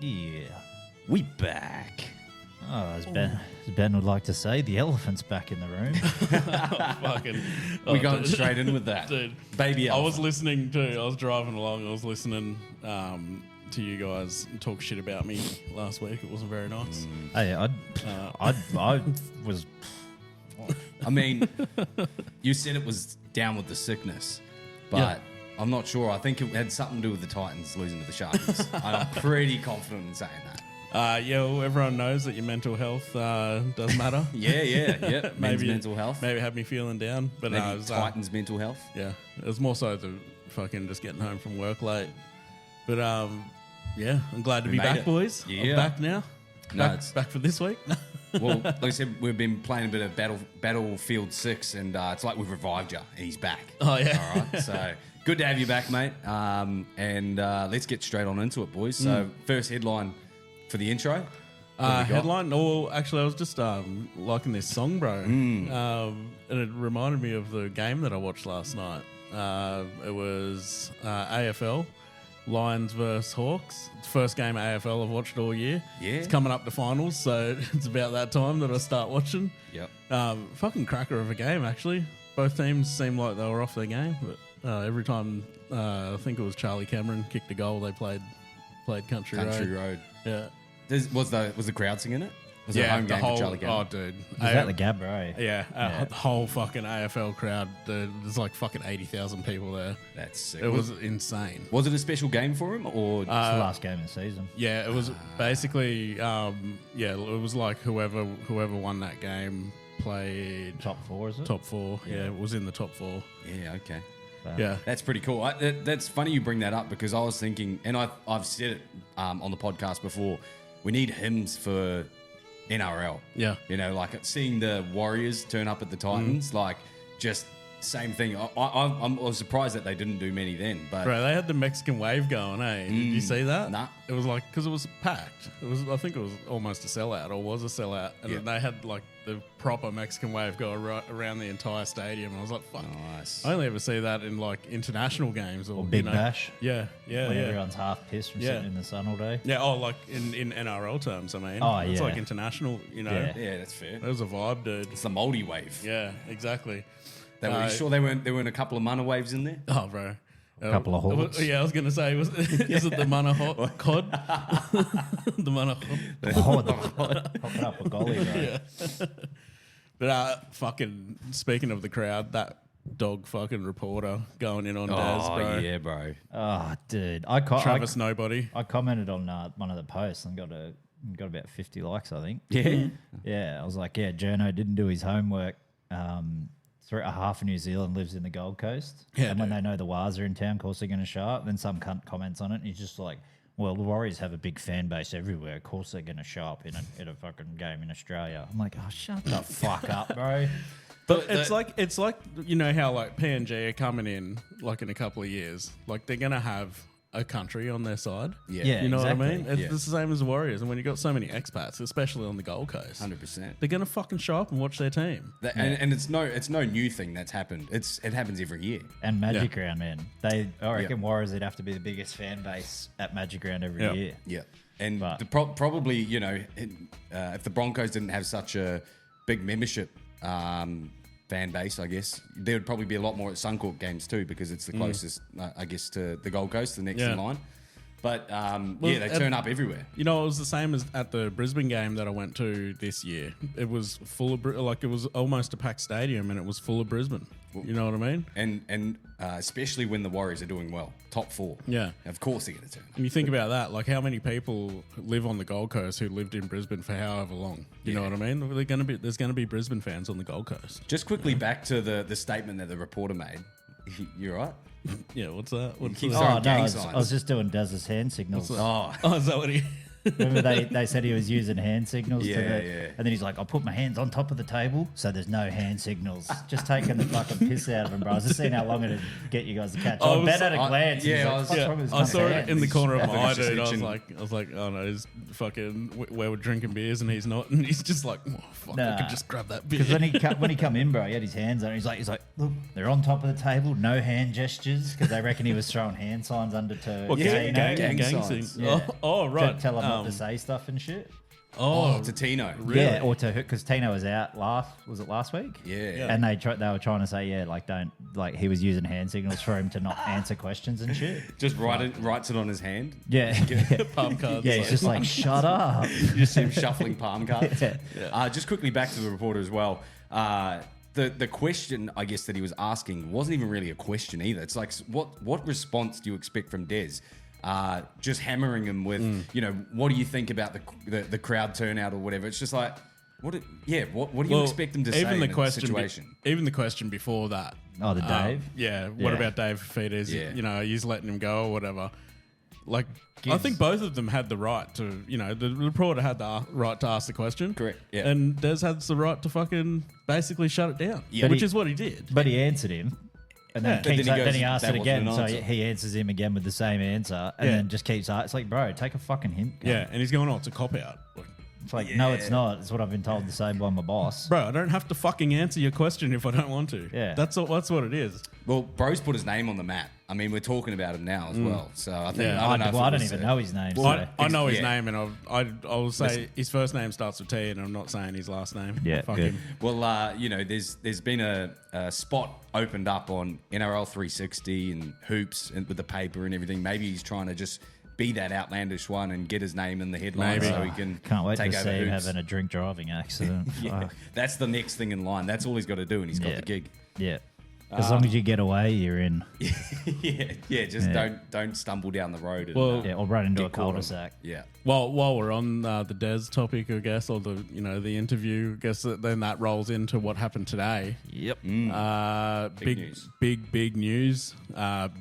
Yeah, we back. Oh, as Ben would like to say, the elephant's back in the room. We going straight in with that. Dude, Baby elephant. I was driving along, I was listening to you guys talk shit about me last week. It wasn't very nice. Hey, I was. I mean, you said it was down with the sickness, but Yeah. I'm not sure. I think it had something to do with the Titans losing to the Sharkies. I'm pretty confident in saying that. Well, everyone knows that your mental health does matter. Yeah. Men's mental health. Maybe it had me feeling down, but Maybe it was, Titans' mental health. yeah, it was more so the fucking just getting home from work late. But yeah, I'm glad to be made back, it. boys. Yeah. I'm back now. No, it's- Back for this week. Well, like I said, we've been playing a bit of Battlefield 6, and it's like we've revived you, and he's back. Oh, yeah. All right, so good to have you back, mate. And let's get straight on into it, boys. So first headline for the intro. What have we got? Headline? Oh, actually, I was just liking this song, bro. And it reminded me of the game that I watched last night. It was AFL, Lions versus Hawks. It's the first game of AFL I've watched all year. Yeah. It's coming up to finals, so it's about that time that I start watching. Yep. Fucking cracker of a game, actually. Both teams seemed like they were off their game, but every time I think it was Charlie Cameron kicked a goal, they played Country Road. Yeah. Was the crowd singing it? Was it a home game for Charlie Cameron? Oh, dude. Was that the Gabro? Yeah, the whole fucking AFL crowd. There's like fucking 80,000 people there. That's sick. It was insane. Was it a special game for him, or It's the last game of the season. Yeah, it was basically. It was like whoever won that game played Top four, is it? top four. Yeah, it was in the top four. yeah, okay. Yeah, That's pretty cool. That's funny you bring that up because I was thinking, and I've said it on the podcast before, we need hymns for NRL. Yeah. You know, like seeing the Warriors turn up at the Titans, like just same thing. I was surprised that they didn't do many then, but bro, they had the Mexican wave going. Did you see that? Nah. It was like because it was packed. I think it was almost a sellout, or was a sellout, and Yeah. they had like the proper Mexican wave go around the entire stadium. And I was like, fuck. Nice. I only ever see that in like international games or Big Bash. Yeah, yeah, When yeah. everyone's half pissed from Yeah. sitting in the sun all day. Yeah, like in NRL terms, I mean. Oh, It's yeah. like international, you know. Yeah. Yeah, that's fair. It was a vibe, dude. It's the Moldy wave. Yeah, exactly. You sure there weren't a couple of Mana waves in there? Oh, bro. A Couple of Hawks. Yeah, I was going to say, is it the Mana Cod? The Mana Cod. Hopping up a golly, bro. But fucking, speaking of the crowd, that dog fucking reporter going in on Daz, bro. yeah, bro. Oh, dude. Travis Nobody. I commented on one of the posts and got about 50 likes, I think. Yeah. Yeah, I was like, yeah, Journo didn't do his homework. Half of New Zealand lives in the Gold Coast. Yeah, and when dude. they know the Wars are in town, of course they're going to show up. Then some cunt comments on it, and he's just like, well, the Warriors have a big fan base everywhere. Of course they're going to show up in a fucking game in Australia. I'm like, oh, shut the fuck up, bro. But it's like you know how like PNG are coming in like in a couple of years, like they're gonna have a country on their side. Yeah, you know what I exactly. mean. It's Yeah. the same as the Warriors, and when you got so many expats, especially on the Gold Coast, 100%. they're gonna fucking show up and watch their team. And it's no new thing that's happened. It happens every year. And Magic Round, man. I reckon Warriors would have to be the biggest fan base at Magic Round every Yeah. year. Yeah, and But- probably if the Broncos didn't have such a big membership fan base, I guess there would probably be a lot more at Suncorp games too because it's the closest, I guess, to the Gold Coast, the next in line. But they turn up everywhere. You know, it was the same as at the Brisbane game that I went to this year. It was full of it was almost a packed stadium, and it was full of Brisbane. You know what I mean? And especially when the Warriors are doing well, top four. Yeah. Of course they're going to turn up. And you think about that, like how many people live on the Gold Coast who lived in Brisbane for however long? You know what I mean? There's going to be Brisbane fans on the Gold Coast. Just quickly back to the statement that the reporter made. You right? Yeah, what's that? What's keeps that? throwing Oh, no, gang I was signs. just doing Daz's hand signals. Oh, Oh, is that what he... Remember they said he was using hand signals? Yeah, yeah. And then he's like, I'll put my hands on top of the table so there's no hand signals. Just taking the fucking piss out of him, bro. I was just seeing how long it'd get you guys to catch on. Ben at a glance. yeah, he's I like, was- "What's yeah, wrong with this I cunt's saw it hands?" in the corner of my eye, Just dude. I was itching. like, oh no, he's fucking where we're drinking beers and he's not, and he's just like, oh fuck, I Nah. could just grab that beer. Because when he come in, bro, he had his hands on it. He's like, look, they're on top of the table, no hand gestures because they reckon he was throwing hand signs under to Well, gang signs. signs. Yeah. Oh, right. Tell him not to say stuff and shit. Oh, to Tino. Really? Yeah, or to because Tino was out last week? Yeah. And they were trying to say, he was using hand signals for him to not answer questions and shit. Just writes it on his hand. Yeah. palm cards. Yeah, he's just like, shut up. You just see him shuffling palm cards. Yeah. Just quickly back to the reporter as well. The question, I guess, that he was asking wasn't even really a question either. It's like, what response do you expect from Des? Just hammering him with, what do you think about the crowd turnout or whatever? It's just like, what do you expect him to say in a situation? Even the question before that. Oh, the Dave? What about Dave Fafita? Yeah. He's letting him go or whatever. Like, I think both of them had the right to, the reporter had the right to ask the question. Correct, yeah. And Des has the right to fucking basically shut it down, which is what he did. But he answered him. And then, But then he asked "That it again, wasn't so an answer." he answers him again with the same answer, and then just keeps asking. It's like, bro, take a fucking hint. Yeah, and he's going, it's a cop-out. It's like, no, it's not. It's what I've been told to say by my boss. Bro, I don't have to fucking answer your question if I don't want to. Yeah. That's what it is. Well, Bro's put his name on the map. I mean, we're talking about him now as well. So I think Yeah. I I don't even know his name. Well, so. I know his Yeah. name, and I'll say his first name starts with T, and I'm not saying his last name. Yeah, Fuck good. him. Well, there's been a spot opened up on NRL 360 and hoops and with the paper and everything. Maybe he's trying to just be that outlandish one and get his name in the headlines Maybe. so he can Can't wait take to over see him hoops. having a drink driving accident. Yeah, Fuck. that's the next thing in line. That's all he's got to do, and he's got Yeah. the gig. Yeah. As long as you get away, you're in. yeah. Just don't stumble down the road. And, Well, Yeah, or run into a Get caught on. cul-de-sac. yeah. While we're on the Des topic, I guess, or the interview, I guess then that rolls into what happened today. Yep. Big news. Big news.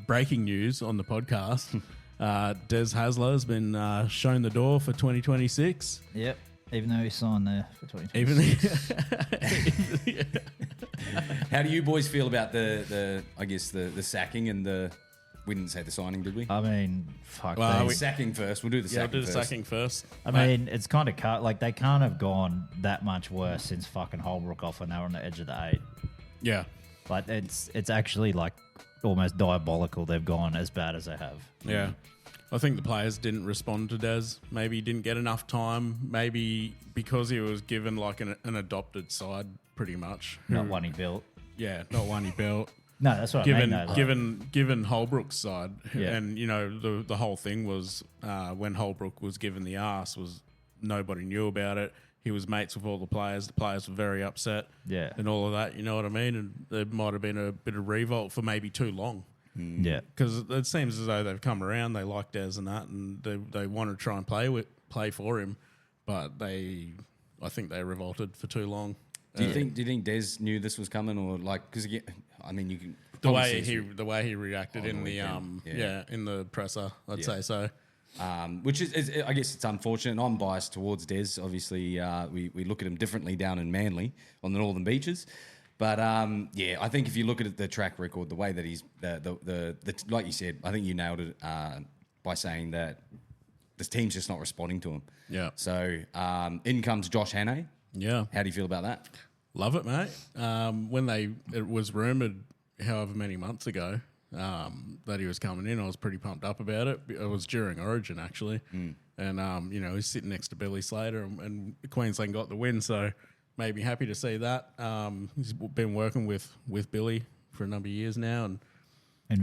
Breaking news on the podcast. Des Hasler has been shown the door for 2026. Yep. Even though he signed there for 2026. Even How do you boys feel about the sacking and we didn't say the signing, did we? I mean, fuck. Well, they- Sacking first. We'll do the yeah, I'll sacking do the first. sacking first. I mean, it's kind of like they can't have gone that much worse since fucking Holbrook off when they were on the edge of the 8. Yeah, Like it's actually like almost diabolical. They've gone as bad as they have. yeah. I think the players didn't respond to Des. Maybe he didn't get enough time. Maybe because he was given like an adopted side, pretty much. Not one he built. Yeah, not one he built. No, that's what I Given mean. Though, like, given Holbrook's side, Yeah. and the whole thing was when Holbrook was given the arse was nobody knew about it. He was mates with all the players. The players were very upset. Yeah. and all of that. You know what I mean? And there might have been a bit of revolt for maybe too long. yeah. Because it seems as though they've come around, they like Des and that, and they want to try and play for him, but I think they revolted for too long. Do you think Des knew this was coming, or like because again, I mean you can The obviously way he reacted On in the the weekend, in the presser, I'd Yeah. say so. which is I guess it's unfortunate. I'm biased towards Des. Obviously, we look at him differently down in Manly on the Northern Beaches. But I think if you look at the track record, the way that he's the like you said, I think you nailed it by saying that this team's just not responding to him. Yeah. So in comes Josh Hannay. Yeah, How do you feel about that? love it, mate. When it was rumored however many months ago that he was coming in, I was pretty pumped up about it. It was during Origin actually, and he's sitting next to Billy Slater, and Queensland got the win, so made me happy to see that. He's been working with Billy for a number of years now, and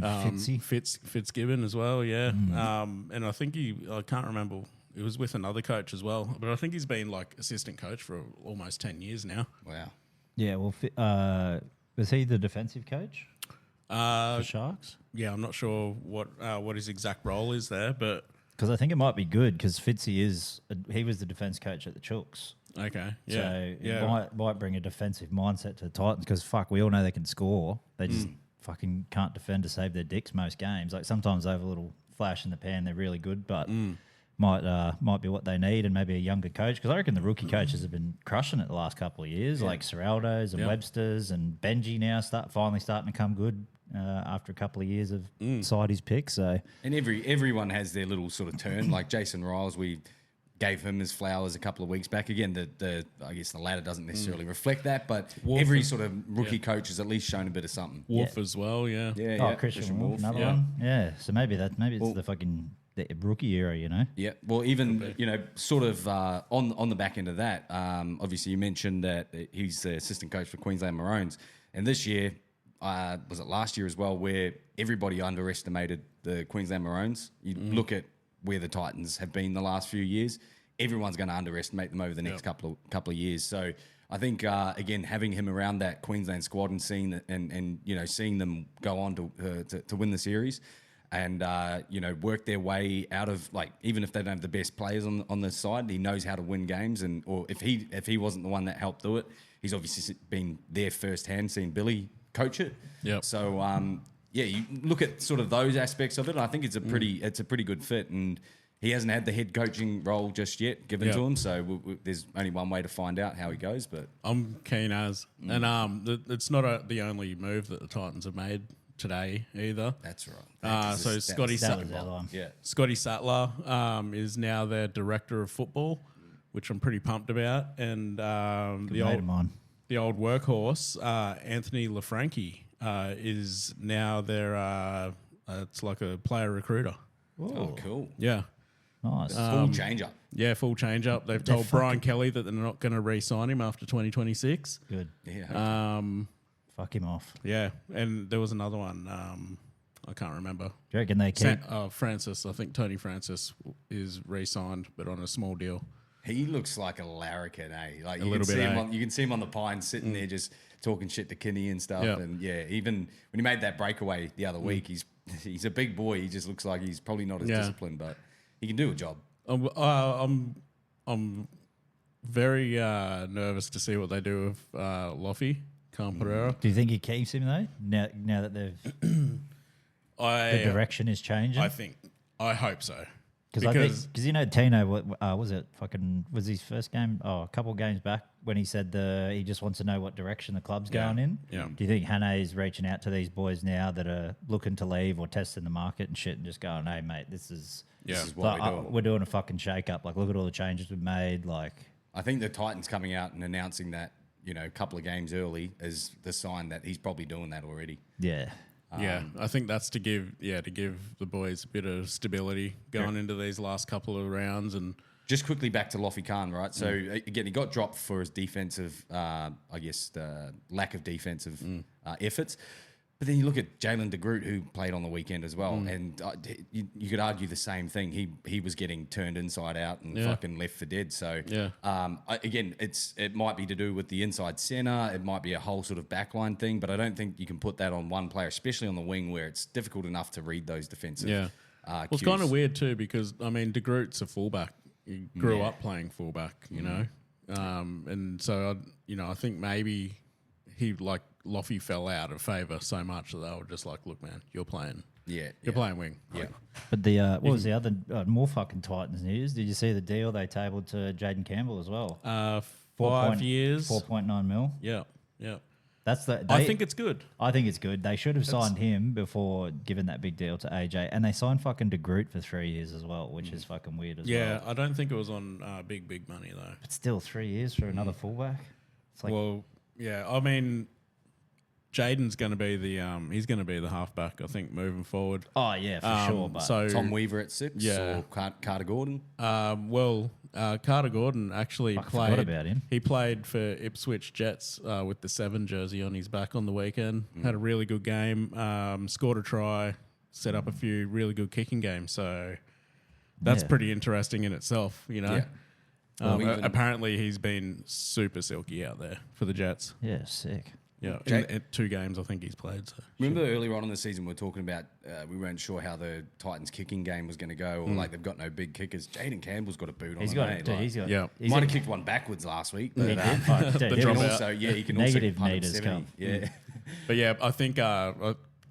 Fitzy. Fitzgibbon as well, yeah. And I think I can't remember. It was with another coach as well, but I think he's been like assistant coach for almost 10 years now. Wow. Yeah. Well, was he the defensive coach for Sharks? Yeah, I'm not sure what his exact role is there, but Because I think it might be good because Fitzy he was the defense coach at the Chooks. okay, yeah, So yeah, it might bring a defensive mindset to the Titans because fuck, we all know they can score. They just fucking can't defend to save their dicks most games. Like sometimes they have a little flash in the pan, they're really good, but might be what they need, and maybe a younger coach because I reckon the rookie coaches have been crushing it the last couple of years, like Serraldo's and Yeah. Webster's and Benji now finally starting to come good after a couple of years of side his pick. So And everyone has their little sort of turn. Like Jason Riles, we gave him his flowers a couple of weeks back. Again, I guess the ladder doesn't necessarily reflect that, but every sort of rookie coach has at least shown a bit of something. Wolf as well, yeah. Christian Wolf, another one. Yeah, so maybe it's the fucking the rookie era, you know. Yeah, well, even sort of on the back end of that, obviously you mentioned that he's the assistant coach for Queensland Maroons, and this year, was it last year as well, where everybody underestimated the Queensland Maroons. You look at where the Titans have been the last few years, everyone's going to underestimate them over the next couple of years. So I think again, having him around that Queensland squad and seeing seeing them go on to win the series, and work their way out of, like, even if they don't have the best players on the side, he knows how to win games. And or if he wasn't the one that helped do it, he's obviously been there firsthand, seeing Billy coach it. Yep. So you look at sort of those aspects of it. I think it's a pretty good fit, and he hasn't had the head coaching role just yet given to him. So there's only one way to find out how he goes. But I'm keen as, and it's not the only move that the Titans have made today either. That's right. So Scotty Sattler is now their director of football, which I'm pretty pumped about. And the old workhorse, Anthony LaFranchi, is now their it's like a player recruiter. Oh, cool. Yeah. Nice. Full change up. Yeah, full change up. They've told Brian Kelly that they're not going to re-sign him after 2026. Good. Yeah. Fuck him off. Yeah, and there was another one. I can't remember. Do you reckon they keep... Francis. I think Tony Francis is re-signed, but on a small deal. He looks like a larrikin, eh? Like you can see him on the pine sitting there just talking shit to Kinney and stuff. Yep. And even when he made that breakaway the other week, he's a big boy. He just looks like he's probably not as disciplined, but he can do a job. I'm very nervous to see what they do with Loffy Pereira. Do you think he keeps him though? Now that they've the direction is changing. I hope so. Because Tino, was his first game? Oh, a couple of games back when he said he just wants to know what direction the club's going in. Yeah. Do you think Hane's reaching out to these boys now that are looking to leave or testing the market and shit and just going, hey mate, this is what we're doing a fucking shake up. Like, look at all the changes we've made. Like, I think the Titans coming out and announcing that a couple of games early is the sign that he's probably doing that already. Yeah. I think that's to give the boys a bit of stability going into these last couple of rounds. And just quickly back to Loffy Khan, right? So again, he got dropped for his defensive, the lack of defensive efforts. But then you look at Jalen de Groot, who played on the weekend as well, and you could argue the same thing. He was getting turned inside out and fucking left for dead. So again, it might be to do with the inside center. It might be a whole sort of backline thing, but I don't think you can put that on one player, especially on the wing where it's difficult enough to read those defensive. Well, it's kind of weird too because de Groot's a fullback. He grew up playing fullback, you know, and so I think maybe he Loffy fell out of favour so much that they were just like, look, man, you're playing. You're playing wing. Yeah. But what was the other more fucking Titans news? Did you see the deal they tabled to Jaden Campbell as well? 5 years. 4.9 mil. Yeah. I think it's good. I think it's good. They should have signed him before giving that big deal to AJ. And they signed fucking de Groot for 3 years as well, which is fucking weird as well. Yeah, I don't think it was on big money though. But still 3 years for another fullback? It's like, well, yeah, I mean... Jaden's going to be he's going to be the halfback, I think, moving forward. Oh yeah, for sure. But so Tom Weaver at 6, or Carter Gordon. Carter Gordon actually played. Forgot about him. He played for Ipswich Jets with the 7 jersey on his back on the weekend. Had a really good game. Scored a try. Set up a few really good kicking games. So that's pretty interesting in itself, you know. Yeah. Apparently, he's been super silky out there for the Jets. Yeah, sick. Yeah, in 2 games I think he's played. So. Remember earlier on in the season we were talking about we weren't sure how the Titans kicking game was going to go, or like they've got no big kickers. Jaden Campbell's got a boot on him. He might have kicked one backwards last week. But, he can negative also meters come. Yeah, but yeah, I think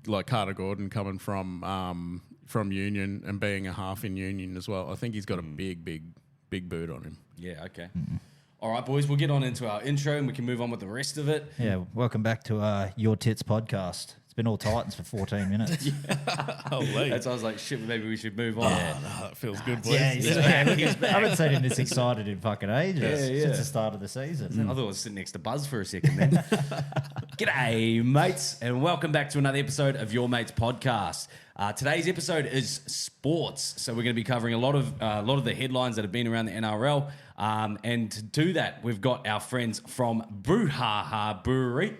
like Carter Gordon coming from Union and being a half in Union as well. I think he's got a big boot on him. Yeah. Okay. All right, boys, we'll get on into our intro and we can move on with the rest of it. Yeah, welcome back to Your Tits podcast. It's been all Titans for 14 minutes. Holy. That's why I was like, shit, maybe we should move on. No, that feels good, boys. Yeah, he's back. He's back. I haven't seen him this excited in fucking ages Yeah. since the start of the season. I thought I was sitting next to Buzz for a second then. G'day, mates, and welcome back to another episode of Your Mates Podcast. Today's episode is sports, so we're going to be covering a lot of the headlines that have been around the NRL. And to do that, we've got our friends from Brouhaha Brewery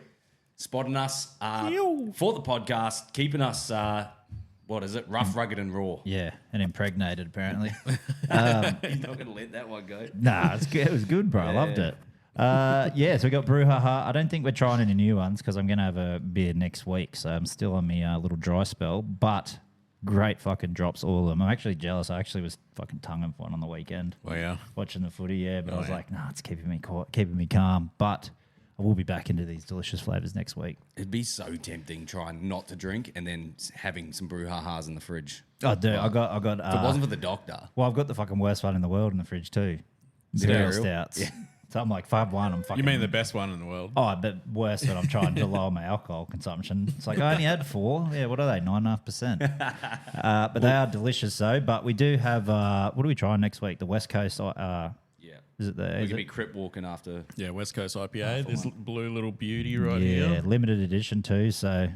spotting us for the podcast, keeping us, rough, rugged, and raw. Yeah, and impregnated apparently. You're not going to let that one go. Nah, it's good. It was good, bro. I loved it. So we got Brouhaha. I don't think we're trying any new ones because I'm going to have a beer next week. So I'm still on my little dry spell, but great fucking drops, all of them. I'm actually jealous. I actually was fucking tonguing for one on the weekend. Oh, yeah. Watching the footy, but I was like, nah, it's keeping me calm. But I will be back into these delicious flavors next week. It'd be so tempting trying not to drink and then having some Brouhahas in the fridge. Oh, dude, I got. If it wasn't for the doctor. Well, I've got the fucking worst one in the world in the fridge too. Imperial Stouts. Yeah. So I'm like, if I have one, I'm fucking... You mean the best one in the world? Oh, but worse that I'm trying to lower my alcohol consumption. It's like, I only had 4. Yeah, what are they? 9.5%. But they are delicious, though. But we do have... what are we trying next week? The West Coast... Yeah. Is it the... We're going to be crip walking after... Yeah, West Coast IPA. This blue little beauty right Yeah, here. limited edition too. So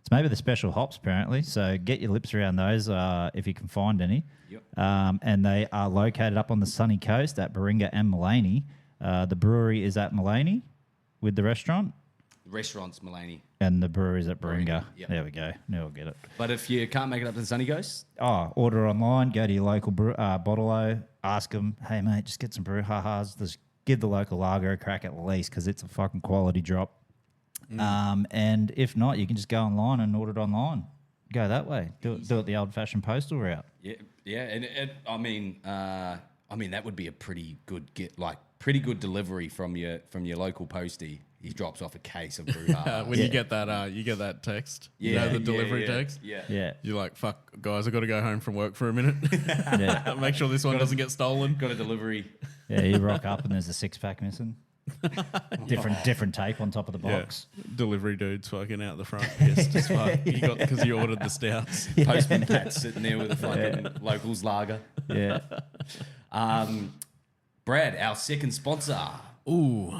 it's maybe the special hops, apparently. So get your lips around those if you can find any. Yep. And they are located up on the sunny coast at Baringa and Maleny. The brewery is at Maleny with the restaurant. The restaurant's Maleny. And the brewery's at Baringa. Yep. There we go. Now we'll get it. But if you can't make it up to the Sunny Coast... Order online. Go to your local bottle-o. Ask them, hey, mate, just get some Brouhahas. Just give the local lager a crack at least because it's a fucking quality drop. And if not, you can just go online and order it online. Go that way. Do it the old-fashioned postal route. Yeah. And I mean, that would be a pretty good pretty good delivery from your local postie. He drops off a case of Brouhaha. When you get that text, the delivery text. Yeah. You're like, fuck, guys, I got to go home from work for a minute. Yeah. Make sure this one doesn't get stolen. Got a delivery. Yeah, you rock up and there's a 6-pack missing. different tape on top of the box. Yeah. Delivery dude's fucking out the front. Pissed as fuck. Because you ordered the stouts. Postman Pat's sitting there with a fucking locals lager. Yeah. Brad, our second sponsor. Ooh,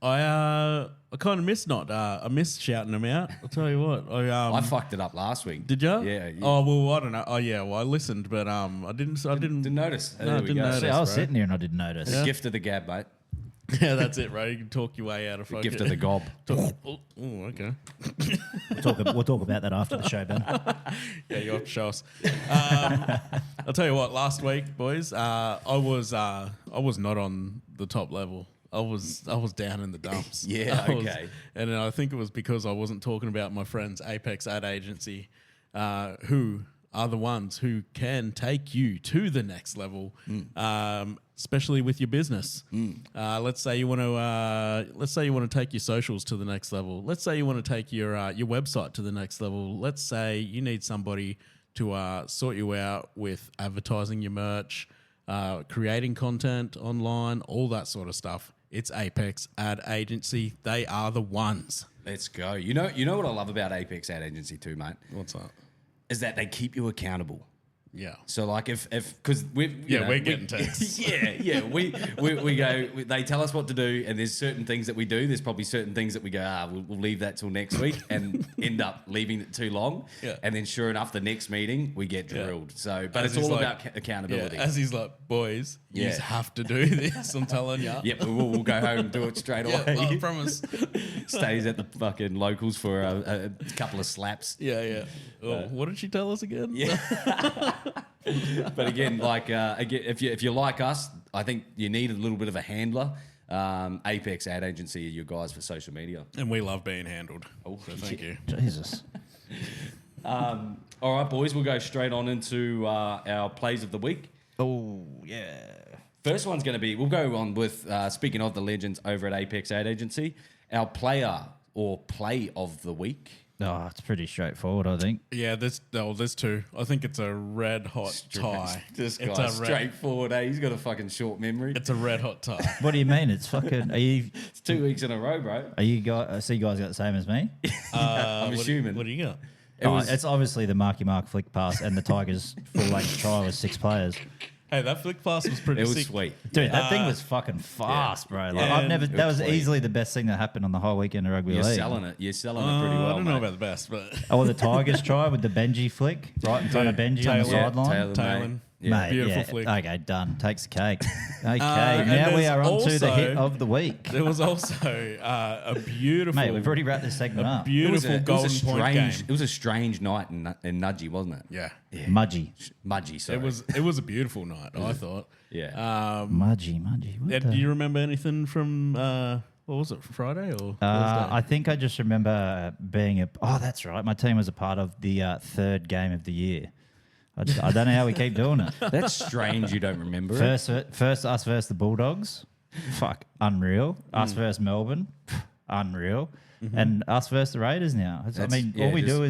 I kind of missed I missed shouting them out. I'll tell you what. I fucked it up last week. Did you? Yeah. Oh well, I don't know. Oh yeah, well I listened, but I didn't notice. No, I didn't notice. See, I was bro. sitting here and I didn't notice. The gift of the gab, mate. Yeah, that's it, right? You can talk your way out of fucking... Gift of the gob. Oh, okay. We'll talk about that after the show, Ben. Yeah, you have to show us. I'll tell you what. Last week, boys, I was not on the top level. I was down in the dumps. Yeah, okay. And I think it was because I wasn't talking about my friends Apex Ad Agency, who are the ones who can take you to the next level, especially with your business. Let's say you want to take your socials to the next level. Let's say you want to take your website to the next level. Let's say you need somebody to sort you out with advertising your merch, creating content online, all that sort of stuff. It's Apex Ad Agency. They are the ones. Let's go. You know what I love about Apex Ad Agency too, mate? What's that? Is that they keep you accountable. Yeah. So like if because we're getting texts. we go. They tell us what to do, and there's certain things that we do. There's probably certain things that we go. We'll leave that till next week, and end up leaving it too long. Yeah. And then sure enough, the next meeting we get drilled. So, but As it's all he's about accountability. Yeah, as he's like, boys, you Yeah. have to do this. I'm telling you. Yep, we'll go home and do it straight Yeah, away. I promise. Stays at the fucking locals for a couple of slaps. Yeah. Oh, what did she tell us again? Yeah. But again, if you're like us, I think you need a little bit of a handler. Apex Ad Agency are your guys for social media. And we love being handled. Oh, So thank you. Jesus. All right, boys, we'll go straight on into our plays of the week. Oh, yeah. First one's going to be, we'll go on with, speaking of the legends over at Apex Ad Agency, our player or play of the week. Oh, it's pretty straightforward, I think. Yeah, there's two. I think it's a red hot tie. This It's guy's a red- straightforward, eh? He's got a fucking short memory. It's a red hot tie. What do you mean? It's fucking. It's 2 weeks in a row, bro. Are you guys? So you guys got the same as me? I'm What assuming. do you got? It's obviously the Marky Mark flick pass, and the Tigers full length try with 6 players. Hey, that flick pass was pretty It was sick. sweet. Dude, that thing was fucking fast, bro. Like, Yeah, I've never. it That was was sweet. easily the best thing that happened on the whole weekend of rugby You're league. selling it. You're selling it pretty well, I don't know mate. about the best, but Oh, the Tigers try with the Benji flick right in front of Benji on the Taylor. sideline. Taylor, Taylor. mate. Mate, Beautiful yeah. flick. Okay, done. Takes the cake. Okay, and now we there's are on to the also- hit of the week. there was also a beautiful, Mate, we've already wrapped this segment up. beautiful golden point game. It was a strange night in Nudgee, wasn't it? Yeah, Mudgy. Mudgee, sorry. it was a beautiful night. I thought. Yeah. Mudgy. What Do the- you remember anything from what was it, Friday or Thursday? I think I just remember being Oh, that's right. My team was a part of the third game of the year. I don't know how we keep doing it. That's strange you don't remember it. First us versus the Bulldogs. Fuck, unreal. Us versus Melbourne. Unreal. And us versus the Raiders now. All we do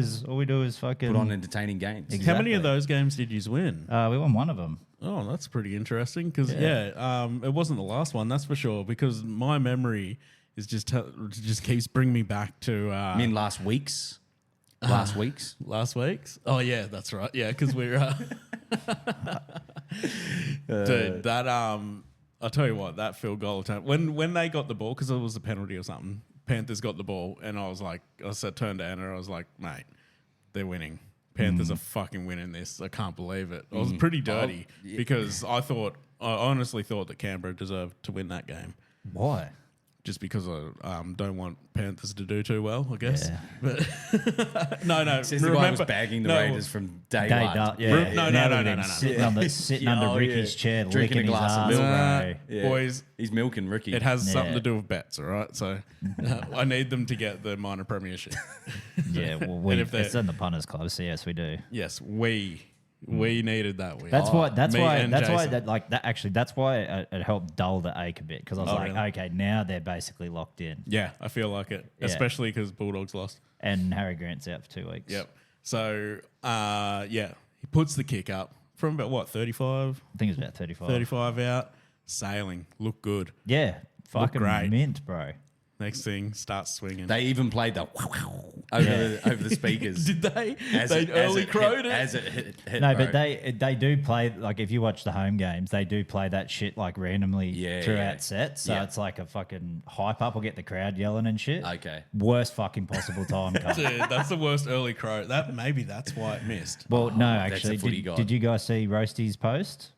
is fucking Put on entertaining games. Exactly. How many of those games did you win? We won one of them. Oh, that's pretty interesting because it wasn't the last one, that's for sure. Because my memory is just keeps bringing me back to I mean, last week's. Last week's. last week's. Oh yeah, that's right. Yeah, because we're dude. That I'll tell you what, that field goal attempt when they got the ball because it was a penalty or something. Panthers got the ball, and I was like, turned to Anna, I was like, mate, they're winning. Panthers are fucking winning this. I can't believe it. I was pretty dirty because I honestly thought that Canberra deserved to win that game. Why? Just because I don't want Panthers to do too well, I guess. Yeah. But no. Says the guy was bagging the Raiders from day Day one. done. Yeah. No. Now look at him Sitting under Ricky's chair, Drinking licking a glass of his milk. ass, bro. Yeah. Boys, He's milking Ricky. it has something Yeah. to do with bets, all right? So I need them to get the minor premiership. Yeah, well, if they're- it's in the punters club, so yes, we do. Yes, we needed that win. That's why. That's me why. and That's why. Jason. That like that. Actually, that's why it helped dull the ache a bit because I was like, really? okay, now they're basically locked in, Yeah, I feel like it, Yeah. especially because Bulldogs lost. and Harry Grant's out for 2 weeks. Yep. So, he puts the kick up from about, what, 35? I think it's about 35. 35 out, sailing, look good. Yeah, fucking great. mint, bro. Next thing, starts swinging. They even played the over the speakers. Did they? As They it- as early it crowed hit, it. As it hit No, bro. but they do play like if you watch the home games, they do play that shit like randomly throughout yeah. sets. So Yeah. it's like a fucking hype up. Or get the crowd yelling and shit. Okay. Worst fucking possible time. Cunt. Dude, that's the worst early crow. Maybe that's why it missed. Well, no, that's actually, a footy did, god. did you guys see Roasty's post?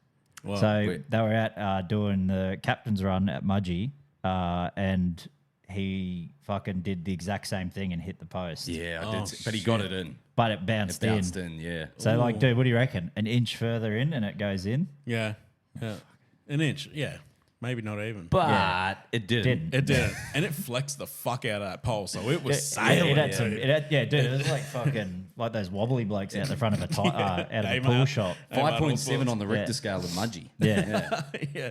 Well, So wait. they were out doing the captain's run at Mudgee, and he fucking did the exact same thing and hit the post. Yeah, I Oh, did. But he got it in. But it bounced, It bounced in, yeah. So, like, dude, what do you reckon? An inch further in and it goes in? yeah. An inch, yeah. Maybe not even. But it didn't. Didn't. It didn't. And it flexed the fuck out of that pole, so it was It sailing. had some, dude. dude, it was like fucking, like those wobbly blokes out the front of a out of a Hey, pool mate. shop. 5.7 on the Richter Yeah. scale of Mudgee. Yeah. Yeah.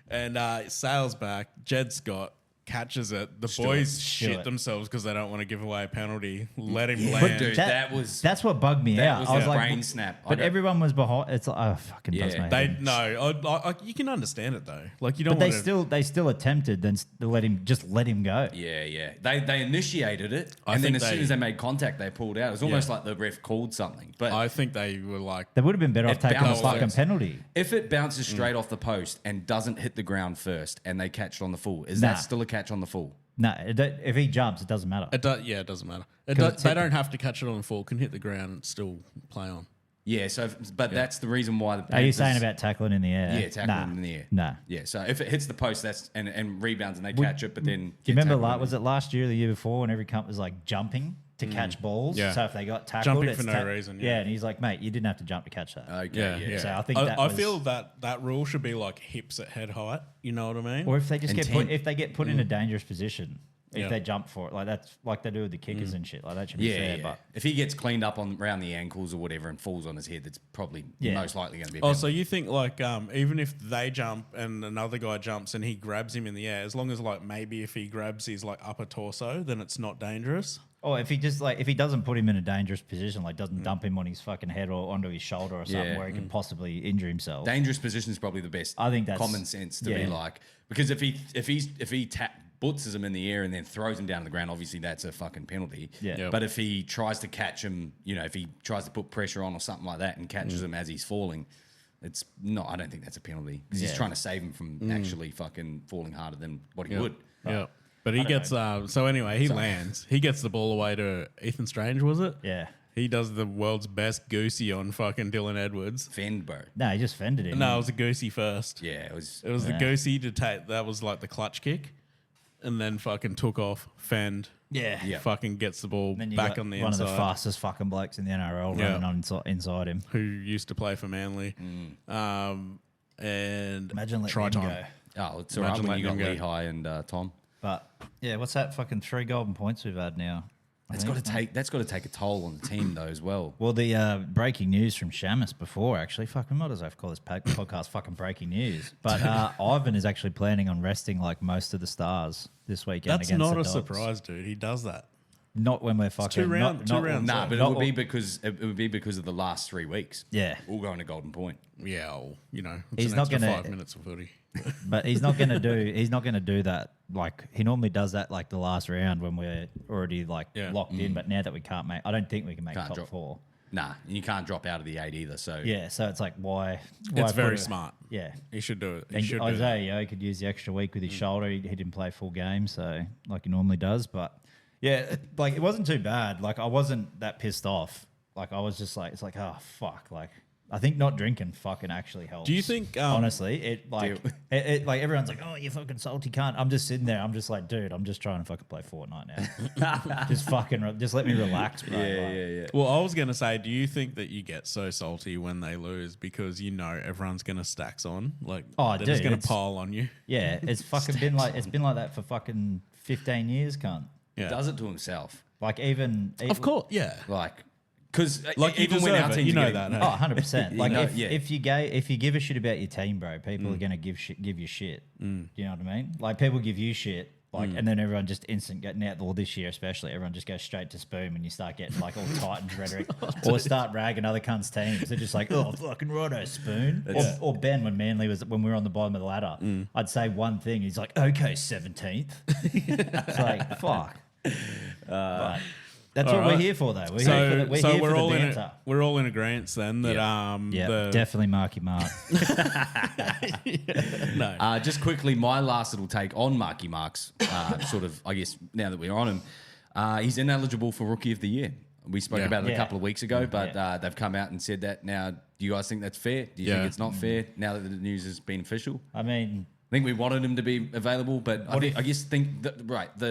And sails back. Jed Scott catches it. The boys shit Stewart. themselves because they don't want to give away a penalty. Let him But land. dude, that was That's what bugged me that out. was I was a like, brain snap. I but don't- everyone was behind. It's like, oh, fucking does Yeah. me. They head. no, you can understand it though. Like you don't But want to. they still attempted then to let him go. Yeah. They initiated it, I and then think as soon they- as they made contact, they pulled out. It was almost like the ref called something. But I think they were like, They would have been better off It taking a bounced fucking first. penalty. if it bounces straight off the post and doesn't hit the ground first, and they catch it on the full, is Nah. that still a catch on the full? No, if he jumps, it doesn't matter. it it doesn't matter. it's They hit don't have to catch it on the full. Can hit the ground and still play on. Yeah. So, but that's the reason why the Are you Panthers- saying about tackling in the air? yeah, tackling in the air? Nah. Yeah. So if it hits the post, that's and rebounds and they catch it, but then Do you remember, tackled was it last year or the year before when every cunt was like jumping to catch balls? Yeah. So if they got tackled, Jumping it's for no reason, yeah. Yeah, and he's like, mate, you didn't have to jump to catch that. Okay. Yeah. So I think that I was- feel that rule should be like hips at head height. You know what I mean? Or if they just And get put, 10. if they get put in a dangerous position, if Yeah. they jump for it, like that's like they do with the kickers and shit. Like that should be Yeah, fair. yeah. But If he gets cleaned up around the ankles or whatever and falls on his head, that's probably Yeah. most likely going to be. A Oh, penalty. so you think like even if they jump and another guy jumps and he grabs him in the air, as long as like maybe if he grabs his like upper torso, then it's not dangerous. Or if he just like if he doesn't put him in a dangerous position, like doesn't dump him on his fucking head or onto his shoulder or something Yeah. where he can possibly injure himself. Dangerous position is probably the best. I think that's common sense to be like, because if he butzes him in the air and then throws him down to the ground, obviously that's a fucking penalty. Yeah. Yep. But if he tries to catch him, if he tries to put pressure on or something like that and catches him as he's falling, it's not. I don't think that's a penalty because he's trying to save him from actually fucking falling harder than what he would. Yeah. But he gets so anyway, he lands. He gets the ball away to Ethan Strange, was it? Yeah. He does the world's best goosey on fucking Dylan Edwards. Fend, bro. No, he just fended him. No, it was a goosey first. Yeah, it was. It was the goosey to take. That was like the clutch kick, and then fucking took off. Fend. Yeah. Fucking gets the ball Then you back got on the one inside. of the fastest fucking blokes in the NRL running on inside him. Who used to play for Manly. And Imagine letting try him time. go. Oh, it's all right when you got Lehigh and Tom. But yeah, what's that fucking 3 golden points we've had now? That's got to take a toll on the team though as well. Well, the breaking news from Shamus before, actually, fuck, we might as well call this podcast fucking breaking news. But Ivan is actually planning on resting like most of the stars this weekend. That's against not the a Dogs. surprise, dude. He does that. Not when we're fucking two rounds. Nah, but not- it would be because of the last 3 weeks. Yeah. all going to Golden Point. Yeah, well, it's He's an not extra gonna- 5 minutes of footy. But he's not gonna do that. Like he normally does that like the last round when we're already like locked in. But now that we can't make, I don't think we can make Can't top drop. 4. Nah, and you can't drop out of the 8 either. So Yeah, so it's like why It's very put smart. Yeah. He should do it. He And should do it. Isaiah Yeo could use the extra week with his shoulder. He didn't play full game, so like he normally does. But yeah, like it wasn't too bad. Like I wasn't that pissed off. Like I was just like, it's like, oh fuck. Like I think not drinking fucking actually helps. Do you think, honestly, it like it like everyone's like, oh, you fucking salty cunt. I'm just sitting there. I'm just like, dude, I'm just trying to fucking play Fortnite now. just let me relax, bro. Like, Well, I was going to say, do you think that you get so salty when they lose because everyone's going to stacks on? Like, Oh, they're dude, just going to it's- pile on you? yeah, it's fucking been like that for fucking 15 years, cunt. he does it to himself. Like even Of course, yeah. Like, because Like, you even when deserve our it, teams you are know getting- that. Oh, 100%. Like yeah. if you give a shit about your team, bro, people are gonna give you shit. Do you know what I mean? Like people give you shit, like, and then everyone just instant getting out. Well, this year especially, everyone just goes straight to Spoon when you start getting like all Titans rhetoric, or start ragging other cunts' teams. They're just like, oh, fucking righto, Spoon. Or Ben when when we were on the bottom of the ladder, I'd say one thing. He's like, okay, 17th. It's like fuck. But that's what we're here for, though. We're here for the, we're all banter. we're all in agreement then that Yeah, definitely Marky Mark. no. Just quickly, my last little take on Marky Marks, sort of, I guess, now that we're on him, he's ineligible for Rookie of the Year. We spoke about it a couple of weeks ago, but they've come out and said that. Now, do you guys think that's fair? Do you think it's not fair now that the news has been official? I mean, I think we wanted him to be available, but I think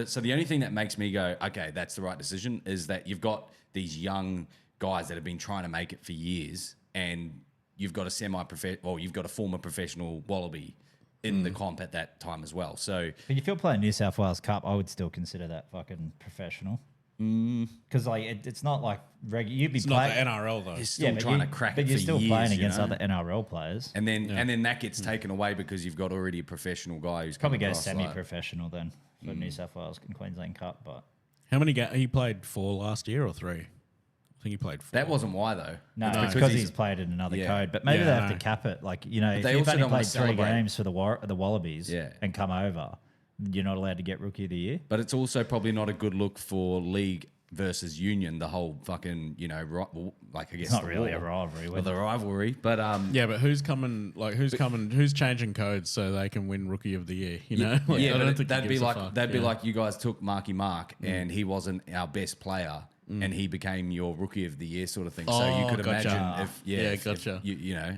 so the only thing that makes me go, okay, that's the right decision, is that you've got these young guys that have been trying to make it for years, and you've got you've got a former professional Wallaby in the comp at that time as well. So, but if you're playing New South Wales Cup, I would still consider that fucking professional. Because like it's not like regular. You'd be It's not the playing. NRL though. you're still trying to crack it But you're for still years, playing you against know? other NRL players. And then that gets taken away because you've got already a professional guy who's Probably come goes across, like- semi-professional then for New South Wales and Queensland Cup. But How many he played 4 last year or 3? I think he played 4. That wasn't why though. no, It's it's because he's played in another code. But maybe Yeah, they I have to know. cap it. Like if they you've also only don't wanna played 3 celebrate. games for the Wallabies Yeah. and come over, you're not allowed to get Rookie of the Year. But it's also probably not a good look for league versus union. The whole fucking like I guess It's not the really a war. rivalry. Well, the rivalry, but Yeah, but who's changing codes so they can win Rookie of the Year? You know, Like, yeah, I don't but think he that'd be gives a like fuck. that'd be like you guys took Marky Mark and he wasn't our best player. And he became your Rookie of the Year sort of thing. So you Oh, could gotcha. imagine if gotcha. you know.